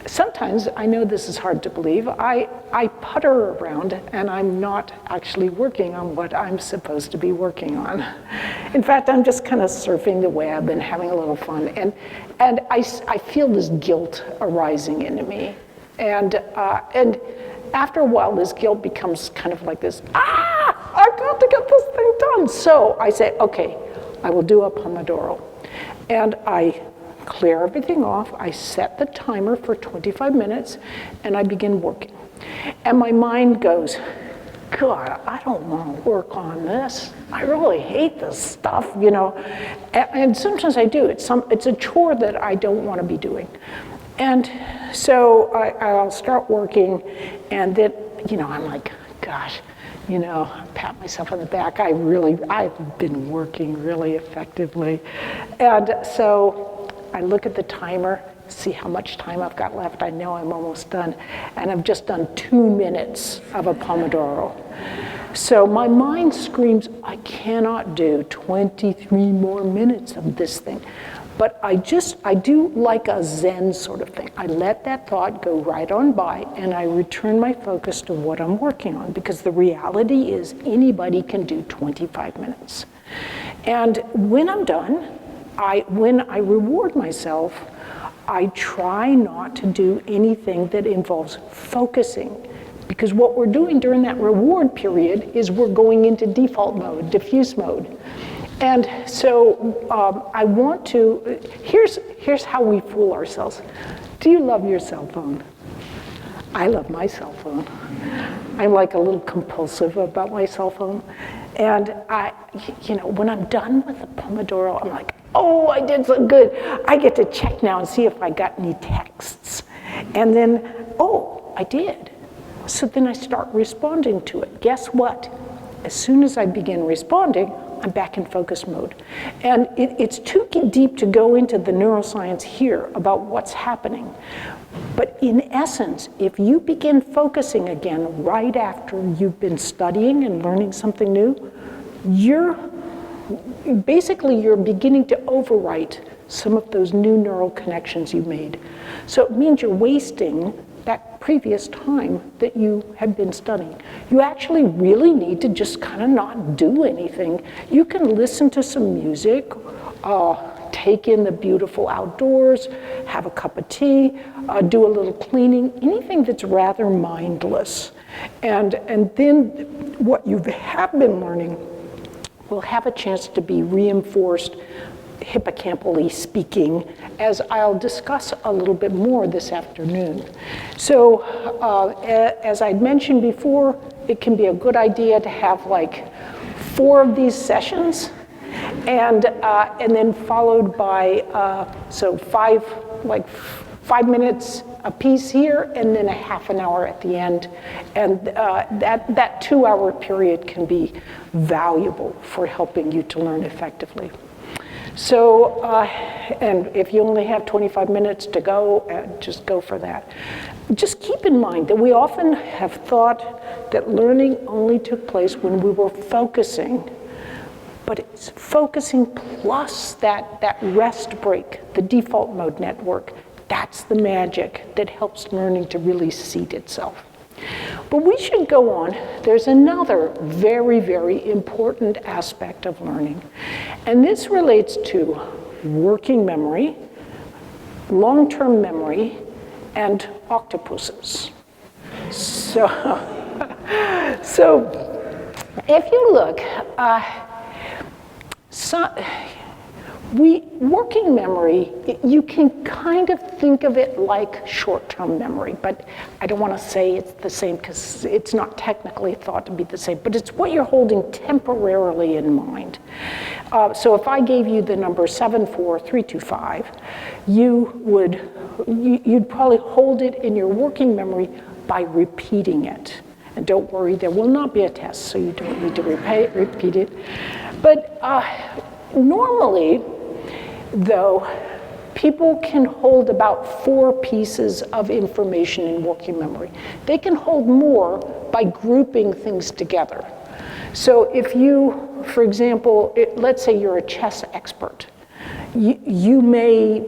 Sometimes, I know this is hard to believe, I putter around and I'm not actually working on what I'm supposed to be working on. In fact, I'm just kind of surfing the web and having a little fun. And I feel this guilt arising into me. And after a while, this guilt becomes kind of like this, I've got to get this thing done. So I say, okay, I will do a Pomodoro. And I clear everything off, I set the timer for 25 minutes, and I begin working. And my mind goes, God, I don't want to work on this. I really hate this stuff, you know. And sometimes I do. It's a chore that I don't want to be doing. And so I'll start working, and then, you know, I'm like, gosh, you know, pat myself on the back. I've been working really effectively. And so I look at the timer, see how much time I've got left. I know I'm almost done. And I've just done 2 minutes of a Pomodoro. So my mind screams, I cannot do 23 more minutes of this thing. But I do like a Zen sort of thing. I let that thought go right on by, and I return my focus to what I'm working on, because the reality is anybody can do 25 minutes. And when I'm done, when I reward myself, I try not to do anything that involves focusing, because what we're doing during that reward period is we're going into default mode, diffuse mode. And so I want to, here's how we fool ourselves. Do you love your cell phone? I love my cell phone. I'm like a little compulsive about my cell phone. And when I'm done with the Pomodoro, I'm like, oh, I did so good. I get to check now and see if I got any texts. And then, oh, I did. So then I start responding to it. Guess what? As soon as I begin responding, I'm back in focus mode. And it's too deep to go into the neuroscience here about what's happening. But in essence, if you begin focusing again right after you've been studying and learning something new, you're beginning to overwrite some of those new neural connections you made. So it means you're wasting that previous time that you had been studying. You actually really need to just kind of not do anything. You can listen to some music, take in the beautiful outdoors, have a cup of tea, do a little cleaning, anything that's rather mindless. And then what you have been learning will have a chance to be reinforced, hippocampally speaking, as I'll discuss a little bit more this afternoon. So as I'd mentioned before, it can be a good idea to have like 4 of these sessions, and then followed by 5 minutes a piece here, and then a half an hour at the end. And that 2-hour period can be valuable for helping you to learn effectively. So, and if you only have 25 minutes to go, just go for that. Just keep in mind that we often have thought that learning only took place when we were focusing, but it's focusing plus that rest break, the default mode network. That's the magic that helps learning to really seat itself. But we should go on. There's another very, very important aspect of learning, and this relates to working memory, long-term memory, and octopuses. So if you look, working memory, you can kind of think of it like short-term memory, but I don't want to say it's the same because it's not technically thought to be the same, but it's what you're holding temporarily in mind. So if I gave you the number 74325, you'd probably hold it in your working memory by repeating it. And don't worry, there will not be a test, so you don't need to repeat it. But normally, though, people can hold about 4 pieces of information in working memory. They can hold more by grouping things together. So if you, for example, let's say you're a chess expert, you may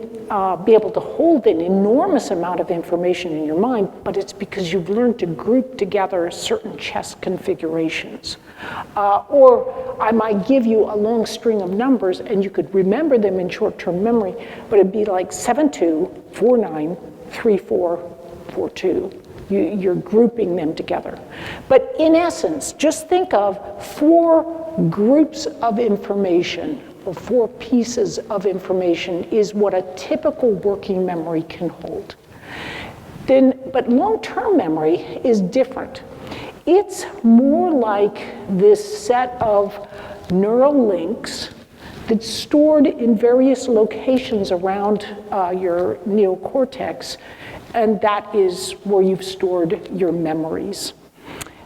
be able to hold an enormous amount of information in your mind, but it's because you've learned to group together certain chess configurations. Or I might give you a long string of numbers and you could remember them in short-term memory, but it'd be like 72493442. You're grouping them together. But in essence, just think of 4 groups of information, or 4 pieces of information is what a typical working memory can hold. But long-term memory is different. It's more like this set of neural links that's stored in various locations around your neocortex, and that is where you've stored your memories.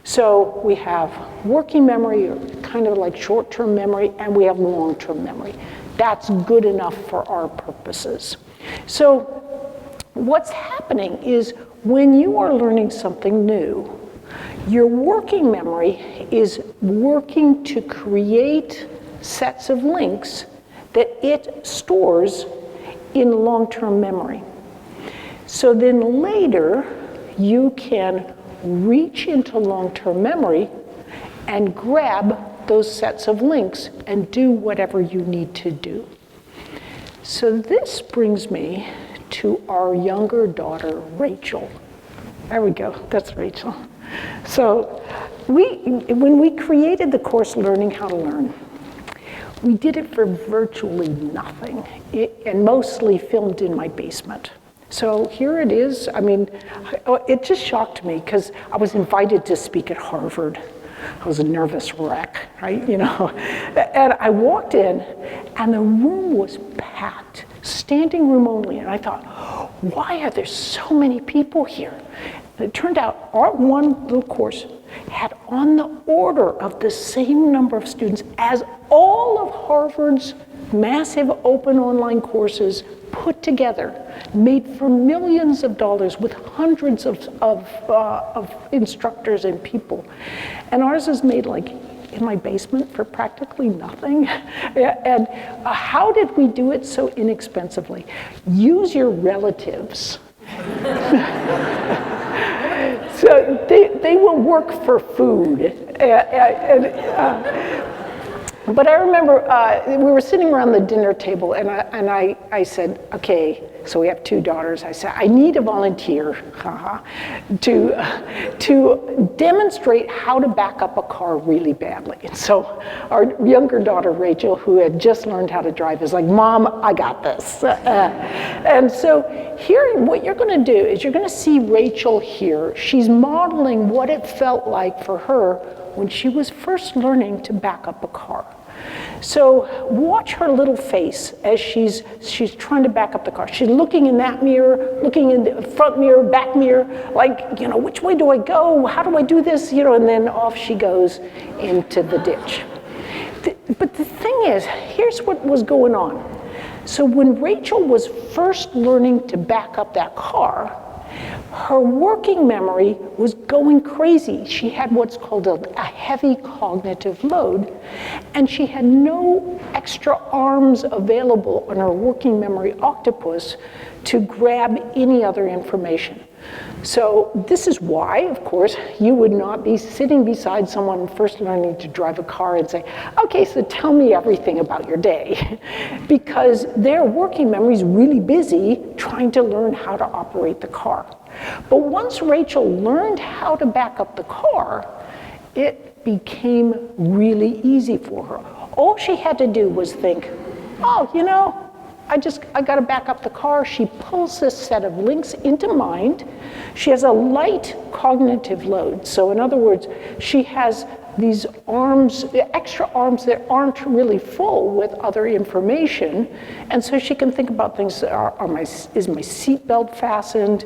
So we have working memory, or kind of like short-term memory, and we have long-term memory. That's good enough for our purposes. So what's happening is when you are learning something new, your working memory is working to create sets of links that it stores in long-term memory. So then later, you can reach into long-term memory and grab those sets of links and do whatever you need to do. So this brings me to our younger daughter, Rachel. There we go, that's Rachel. So when we created the course Learning How to Learn, we did it for virtually nothing, and mostly filmed in my basement. So here it is. I mean, it just shocked me because I was invited to speak at Harvard. I was a nervous wreck, right? You know, and I walked in, and the room was packed, standing room only. And I thought, why are there so many people here? And it turned out our one little course had on the order of the same number of students as all of Harvard's massive open online courses put together, made for millions of dollars with hundreds of instructors and people. And ours is made like in my basement for practically nothing. And how did we do it so inexpensively? Use your relatives. So they will work for food. But I remember we were sitting around the dinner table, and I said, okay, so we have two daughters. I said, I need a volunteer to demonstrate how to back up a car really badly. And so our younger daughter, Rachel, who had just learned how to drive, is like, Mom, I got this. And so here, what you're going to do is you're going to see Rachel here. She's modeling what it felt like for her when she was first learning to back up a car. So watch her little face as she's trying to back up the car. She's looking in that mirror, looking in the front mirror, back mirror, like, you know, which way do I go? How do I do this? You know, and then off she goes into the ditch. But the thing is, here's what was going on. So when Rachel was first learning to back up that car, her working memory was going crazy. She had what's called a heavy cognitive load, and she had no extra arms available on her working memory octopus to grab any other information. So this is why, of course, you would not be sitting beside someone first learning to drive a car and say, okay, so tell me everything about your day, because their working memory is really busy trying to learn how to operate the car. But once Rachel learned how to back up the car, it became really easy for her. All she had to do was think, oh, you know, I got to back up the car. She pulls this set of links into mind. She has a light cognitive load. So in other words, she has these arms, extra arms that aren't really full with other information. And so she can think about things, is my seatbelt fastened?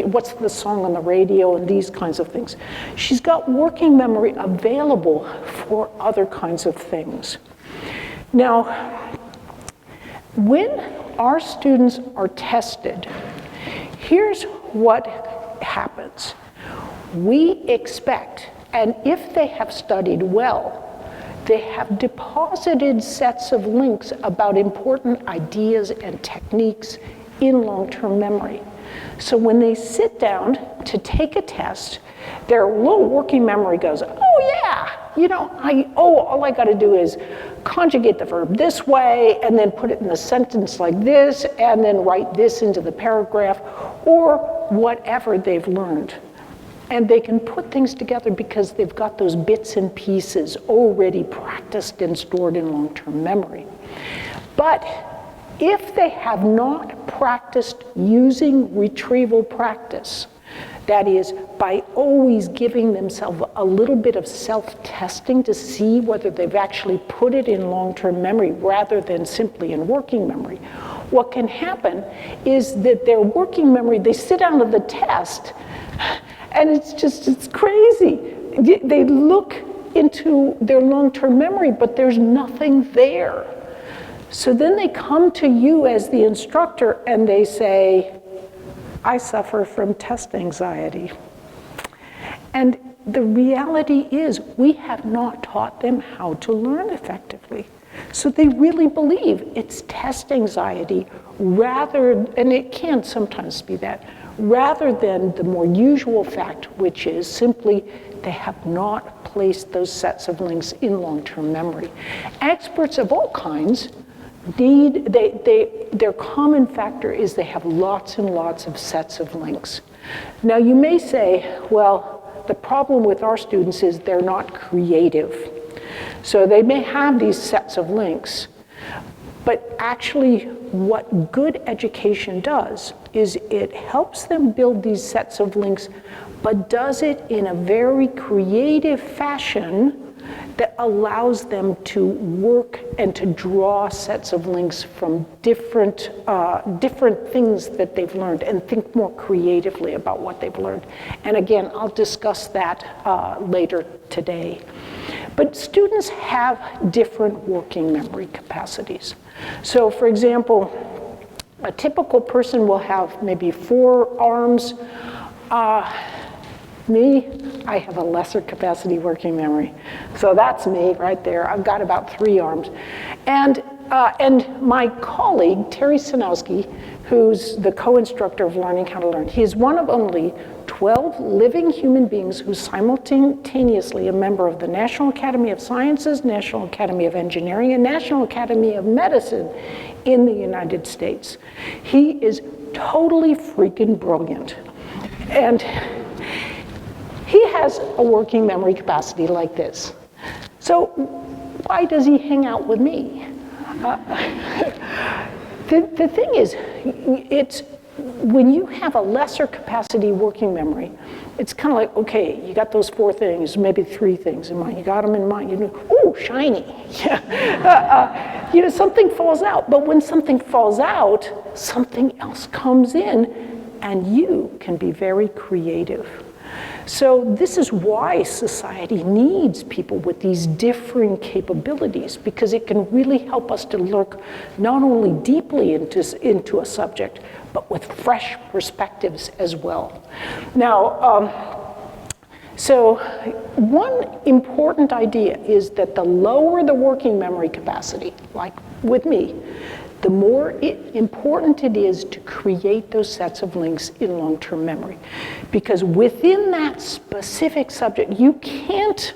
What's the song on the radio? And these kinds of things. She's got working memory available for other kinds of things. Now, when our students are tested, here's what happens. We expect, and if they have studied well, they have deposited sets of links about important ideas and techniques in long-term memory. So when they sit down to take a test, their little working memory goes, oh yeah, you know, all I got to do is conjugate the verb this way, and then put it in a sentence like this, and then write this into the paragraph, or whatever they've learned. And they can put things together because they've got those bits and pieces already practiced and stored in long-term memory. But if they have not practiced using retrieval practice, that is, by always giving themselves a little bit of self-testing to see whether they've actually put it in long-term memory rather than simply in working memory, what can happen is that their working memory, they sit down to the test, and it's crazy. They look into their long-term memory, but there's nothing there. So then they come to you as the instructor and they say, I suffer from test anxiety. And the reality is we have not taught them how to learn effectively. So they really believe it's test anxiety rather, and it can sometimes be that, rather than the more usual fact, which is simply they have not placed those sets of links in long-term memory. Experts of all kinds their common factor is they have lots and lots of sets of links. Now you may say, well, the problem with our students is they're not creative. So they may have these sets of links, but actually what good education does is it helps them build these sets of links, but does it in a very creative fashion that allows them to work and to draw sets of links from different things that they've learned and think more creatively about what they've learned. And again, I'll discuss that later today. But students have different working memory capacities. So for example, a typical person will have maybe 4 arms. Me, I have a lesser capacity working memory. So that's me right there. I've got about 3 arms. And my colleague, Terry Sinowski, who's the co-instructor of Learning How to Learn, he's one of only 12 living human beings who's simultaneously a member of the National Academy of Sciences, National Academy of Engineering, and National Academy of Medicine in the United States. He is totally freaking brilliant. And he has a working memory capacity like this. So why does he hang out with me? The thing is, it's when you have a lesser capacity working memory, it's kind of like, okay, you got those 4 things, maybe 3 things in mind. You got them in mind. You know, oh, shiny. Yeah. You know, something falls out. But when something falls out, something else comes in, and you can be very creative. So this is why society needs people with these differing capabilities, because it can really help us to look not only deeply into a subject, but with fresh perspectives as well. Now, so one important idea is that the lower the working memory capacity, like with me, the more important it is to create those sets of links in long-term memory. Because within that specific subject, you can't,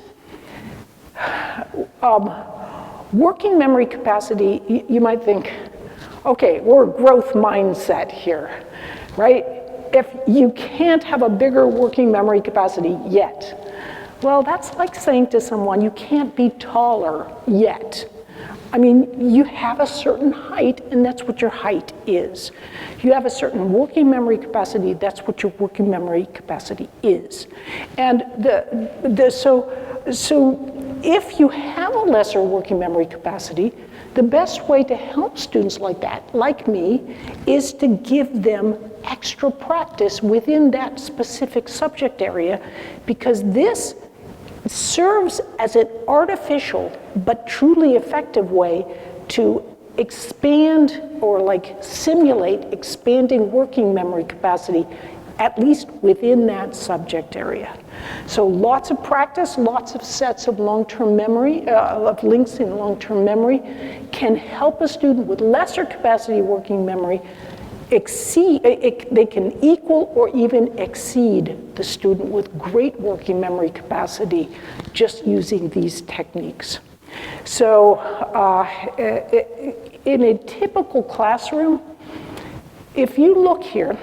working memory capacity, you might think, okay, we're a growth mindset here, right? If you can't have a bigger working memory capacity yet, well, that's like saying to someone, you can't be taller yet. I mean, you have a certain height, and that's what your height is. You have a certain working memory capacity, that's what your working memory capacity is. And so if you have a lesser working memory capacity, the best way to help students like that, like me, is to give them extra practice within that specific subject area, because this serves as an artificial but truly effective way to expand or like simulate expanding working memory capacity, at least within that subject area. So lots of practice, lots of sets of long-term memory, of links in long-term memory can help a student with lesser capacity working memory they can equal or even exceed the student with great working memory capacity just using these techniques. So in a typical classroom, if you look here,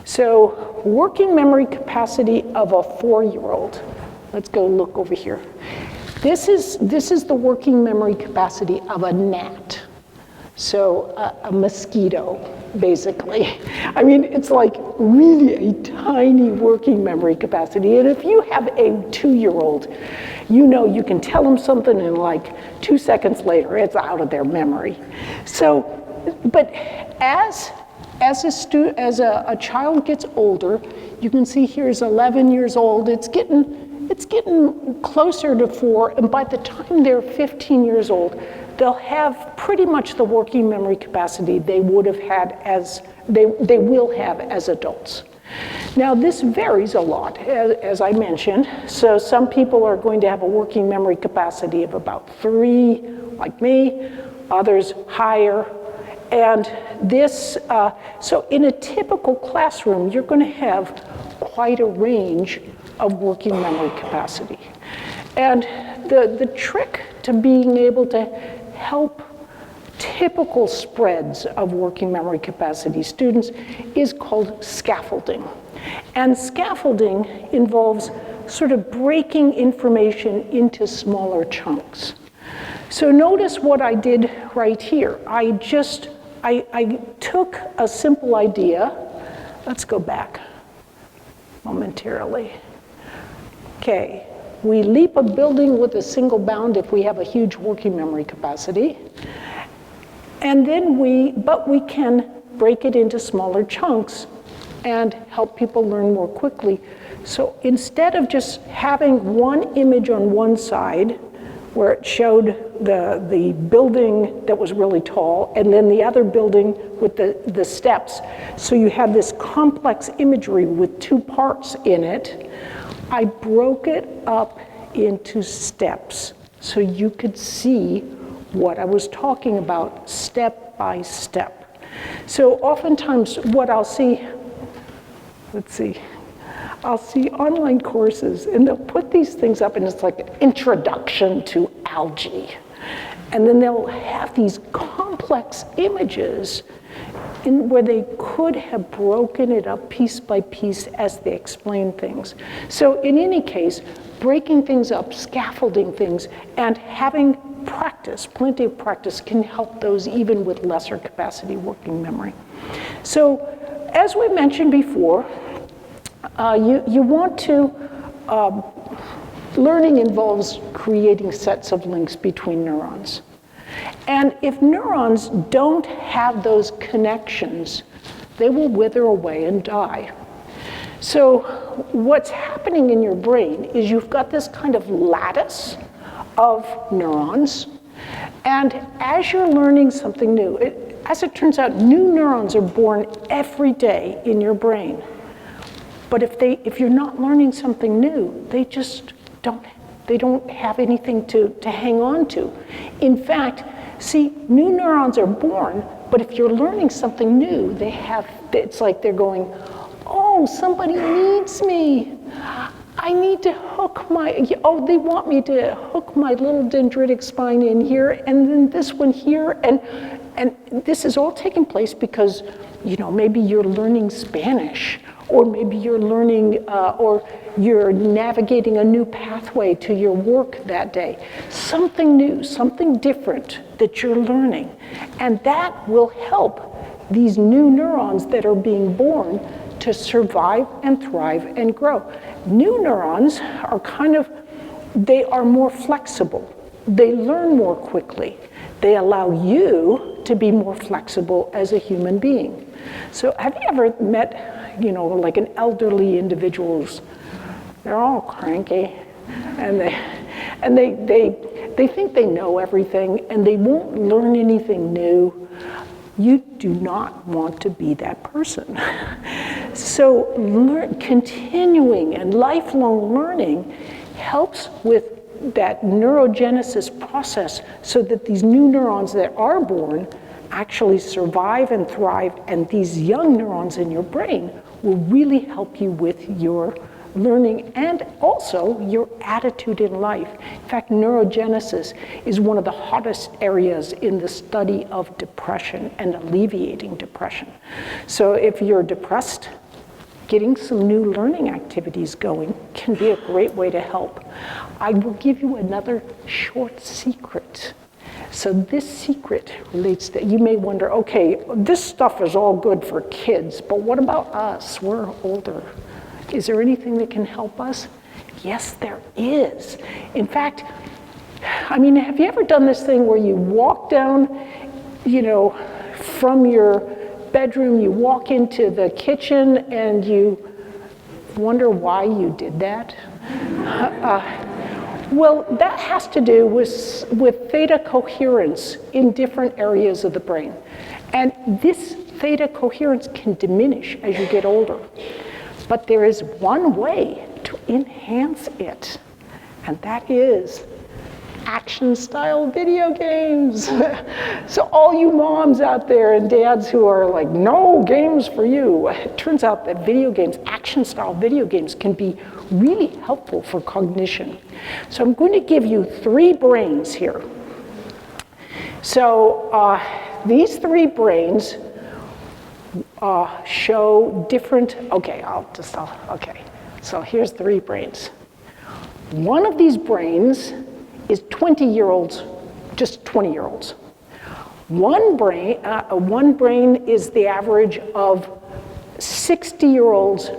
so working memory capacity of a 4-year-old, let's go look over here. This is the working memory capacity of a gnat. So a mosquito, basically. I mean, it's like really a tiny working memory capacity. And if you have a 2-year-old, you know you can tell them something and like 2 seconds later, it's out of their memory. So, but as a child gets older, you can see here's 11 years old, it's getting closer to 4, and by the time they're 15 years old, they'll have pretty much the working memory capacity they would have had they will have as adults. Now, this varies a lot, as I mentioned. So some people are going to have a working memory capacity of about 3, like me, others higher. And this, so in a typical classroom, you're going to have quite a range of working memory capacity. And the trick to being able to help typical spreads of working memory capacity students is called scaffolding. And scaffolding involves sort of breaking information into smaller chunks. So notice what I did right here. I took a simple idea. Let's go back momentarily. Okay, we leap a building with a single bound if we have a huge working memory capacity. And then we can break it into smaller chunks and help people learn more quickly. So instead of just having one image on one side where it showed the building that was really tall and then the other building with the steps, so you had this complex imagery with 2 parts in it, I broke it up into steps so you could see what I was talking about step by step. So oftentimes what I'll see, I'll see online courses and they'll put these things up and it's like an introduction to algae. And then they'll have these complex images where they could have broken it up piece by piece as they explain things. So in any case, breaking things up, scaffolding things, and having practice, plenty of practice, can help those even with lesser capacity working memory. So as we mentioned before, you want to, learning involves creating sets of links between neurons. And if neurons don't have those connections, they will wither away and die. So what's happening in your brain is you've got this kind of lattice of neurons, and as you're learning something new, as it turns out, new neurons are born every day in your brain. But if you're not learning something new, they just don't have anything to hang on to. In fact, see, new neurons are born, but if you're learning something new, it's like they're going, oh, somebody needs me. I need to hook they want me to hook my little dendritic spine in here, and then this one here, and this is all taking place because, maybe you're learning Spanish, or maybe you're learning, or you're navigating a new pathway to your work that day. Something new, something different that you're learning. And that will help these new neurons that are being born to survive and thrive and grow. New neurons are they are more flexible. They learn more quickly. They allow you to be more flexible as a human being. So have you ever met, like an elderly individuals? They're all cranky, and they think they know everything, and they won't learn anything new. You do not want to be that person. So continuing and lifelong learning helps with that neurogenesis process so that these new neurons that are born actually survive and thrive, and these young neurons in your brain will really help you with your learning and also your attitude in life. In fact, neurogenesis is one of the hottest areas in the study of depression and alleviating depression. So if you're depressed, getting some new learning activities going can be a great way to help. I will give you another short secret. So this secret relates to, you may wonder, okay, this stuff is all good for kids, but what about us? We're older. Is there anything that can help us? Yes, there is. In fact, have you ever done this thing where you walk down, from your bedroom, you walk into the kitchen and you wonder why you did that? Well, that has to do with theta coherence in different areas of the brain. And this theta coherence can diminish as you get older. But there is one way to enhance it, and that is action-style video games. So all you moms out there and dads who are like, no games for you, it turns out that video games, action-style video games, can be really helpful for cognition. So I'm going to give you 3 brains here. So these 3 brains show different, okay, so here's 3 brains. One of these brains is 20-year-olds, just 20-year-olds. One brain is the average of 60-year-olds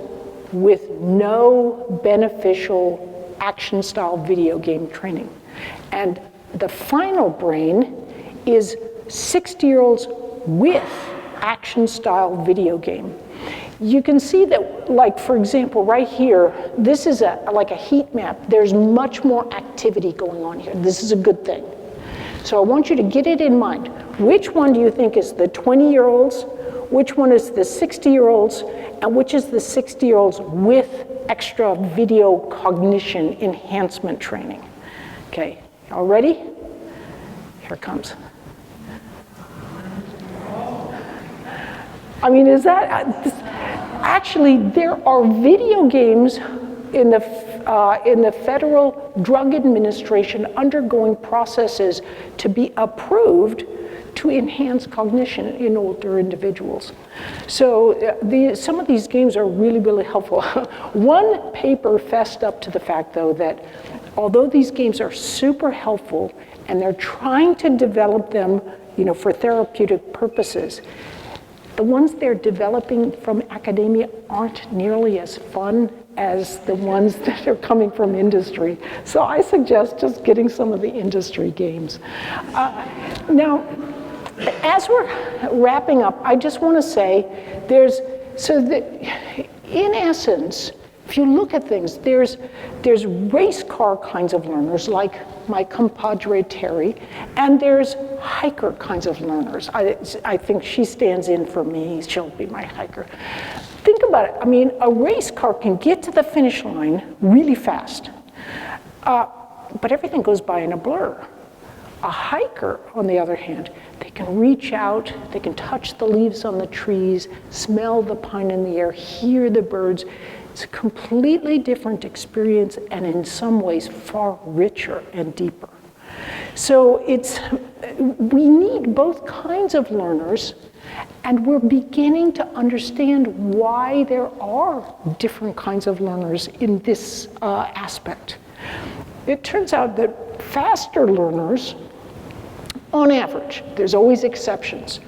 with no beneficial action-style video game training. And the final brain is 60-year-olds with action-style video game. You can see that, like, for example, right here, this is like a heat map. There's much more activity going on here. This is a good thing. So I want you to get it in mind. Which one do you think is the 20-year-olds? Which one is the 60-year-olds? And which is the 60-year-olds with extra video cognition enhancement training? Okay, all ready? Here it comes. I mean, is that... Actually, there are video games in the Federal Drug Administration undergoing processes to be approved to enhance cognition in older individuals. So some of these games are really, really helpful. One paper fessed up to the fact, though, that although these games are super helpful and they're trying to develop them, for therapeutic purposes, the ones they're developing from academia aren't nearly as fun as the ones that are coming from industry. So I suggest just getting some of the industry games. Now, as we're wrapping up, I just want to say in essence, if you look at things, there's race car kinds of learners, like my compadre Terry, and there's hiker kinds of learners. I think she stands in for me. She'll be my hiker. Think about it. I mean, a race car can get to the finish line really fast, but everything goes by in a blur. A hiker, on the other hand, they can reach out, they can touch the leaves on the trees, smell the pine in the air, hear the birds. It's a completely different experience, and in some ways far richer and deeper. So we need both kinds of learners, and we're beginning to understand why there are different kinds of learners in this aspect. It turns out that faster learners, on average, there's always exceptions.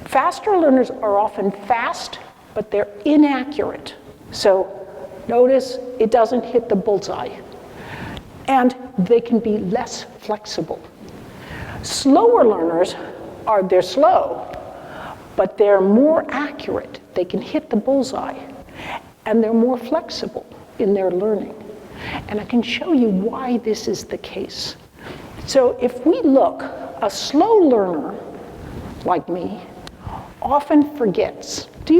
Faster learners are often fast, but they're inaccurate. So notice it doesn't hit the bullseye. And they can be less flexible. Slower learners they're slow, but they're more accurate. They can hit the bullseye. And they're more flexible in their learning. And I can show you why this is the case. So if we look, a slow learner, like me, often forgets. Do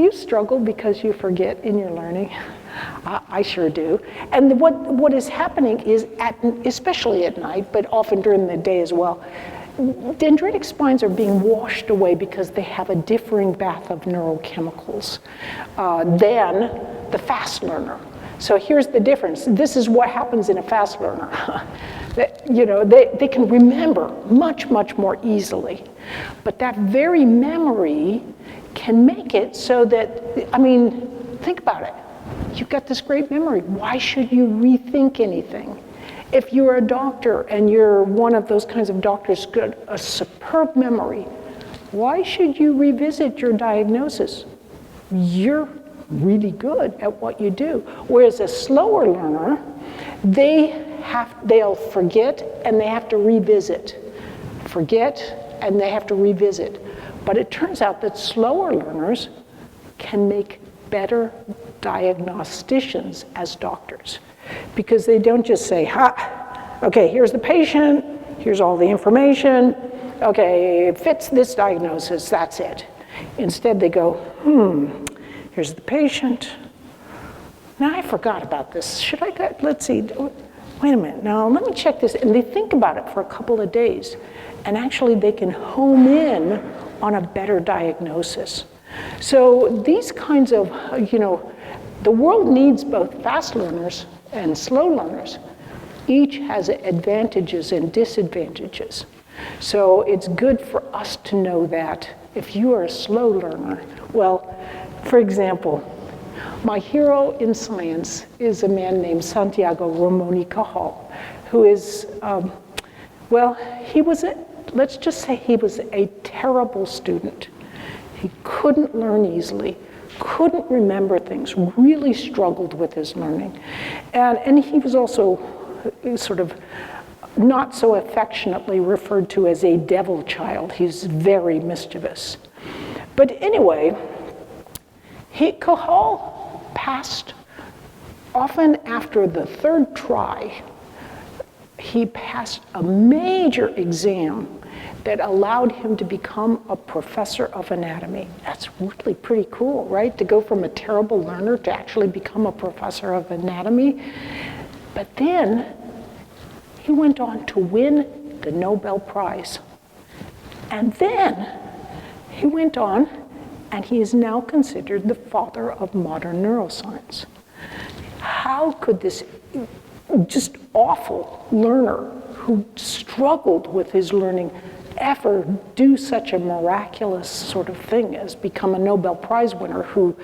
you struggle because you forget in your learning? I sure do. And what is happening is, especially at night, but often during the day as well, dendritic spines are being washed away because they have a differing bath of neurochemicals than the fast learner. So here's the difference. This is what happens in a fast learner. They can remember much, much more easily. But that very memory can make it so that, think about it. You've got this great memory. Why should you rethink anything? If you're a doctor and you're one of those kinds of doctors who's got a superb memory, why should you revisit your diagnosis? You're really good at what you do. Whereas a slower learner, they'll forget and they have to revisit. Forget and they have to revisit. But it turns out that slower learners can make better diagnosticians as doctors, because they don't just say, okay, here's the patient, here's all the information, okay, it fits this diagnosis, that's it. Instead they go, Here's the patient. Now I forgot about this. Should I go? Let's see. Wait a minute. Now let me check this. And they think about it for a couple of days. And actually they can hone in on a better diagnosis. So these kinds of, the world needs both fast learners and slow learners. Each has advantages and disadvantages. So it's good for us to know that if you are a slow learner, well, for example, my hero in science is a man named Santiago Ramon y Cajal, who is, let's just say he was a terrible student. He couldn't learn easily, couldn't remember things, really struggled with his learning. And he was also sort of not so affectionately referred to as a devil child. He's very mischievous. But anyway, Cajal passed, often after the third try, he passed a major exam that allowed him to become a professor of anatomy. That's really pretty cool, right? To go from a terrible learner to actually become a professor of anatomy. But then he went on to win the Nobel Prize. And then he went on, and he is now considered the father of modern neuroscience. How could this just awful learner who struggled with his learning ever do such a miraculous sort of thing as become a Nobel Prize winner who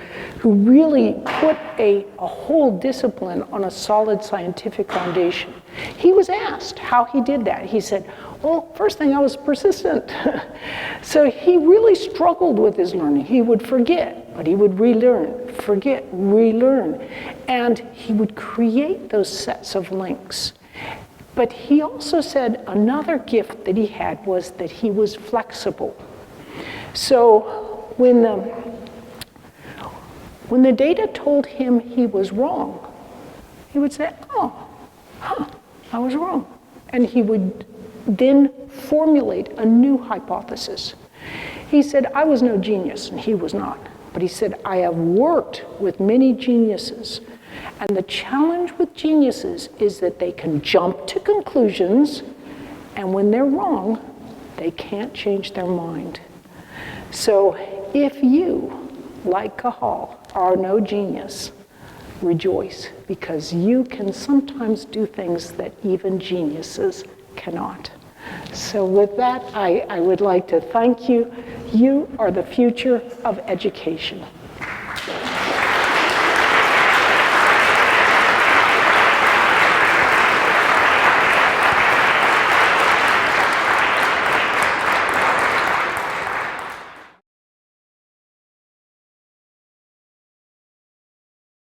really put a whole discipline on a solid scientific foundation? He was asked how he did that. He said, well, first thing, I was persistent. So he really struggled with his learning. He would forget, but he would relearn, forget, relearn. And he would create those sets of links. But he also said another gift that he had was that he was flexible. So when the data told him he was wrong, he would say, I was wrong. And he would then formulate a new hypothesis. He said, I was no genius, and he was not. But he said, I have worked with many geniuses. And the challenge with geniuses is that they can jump to conclusions, and when they're wrong, they can't change their mind. So if you, like Cajal, are no genius, rejoice, because you can sometimes do things that even geniuses cannot. So with that, I would like to thank you. You are the future of education.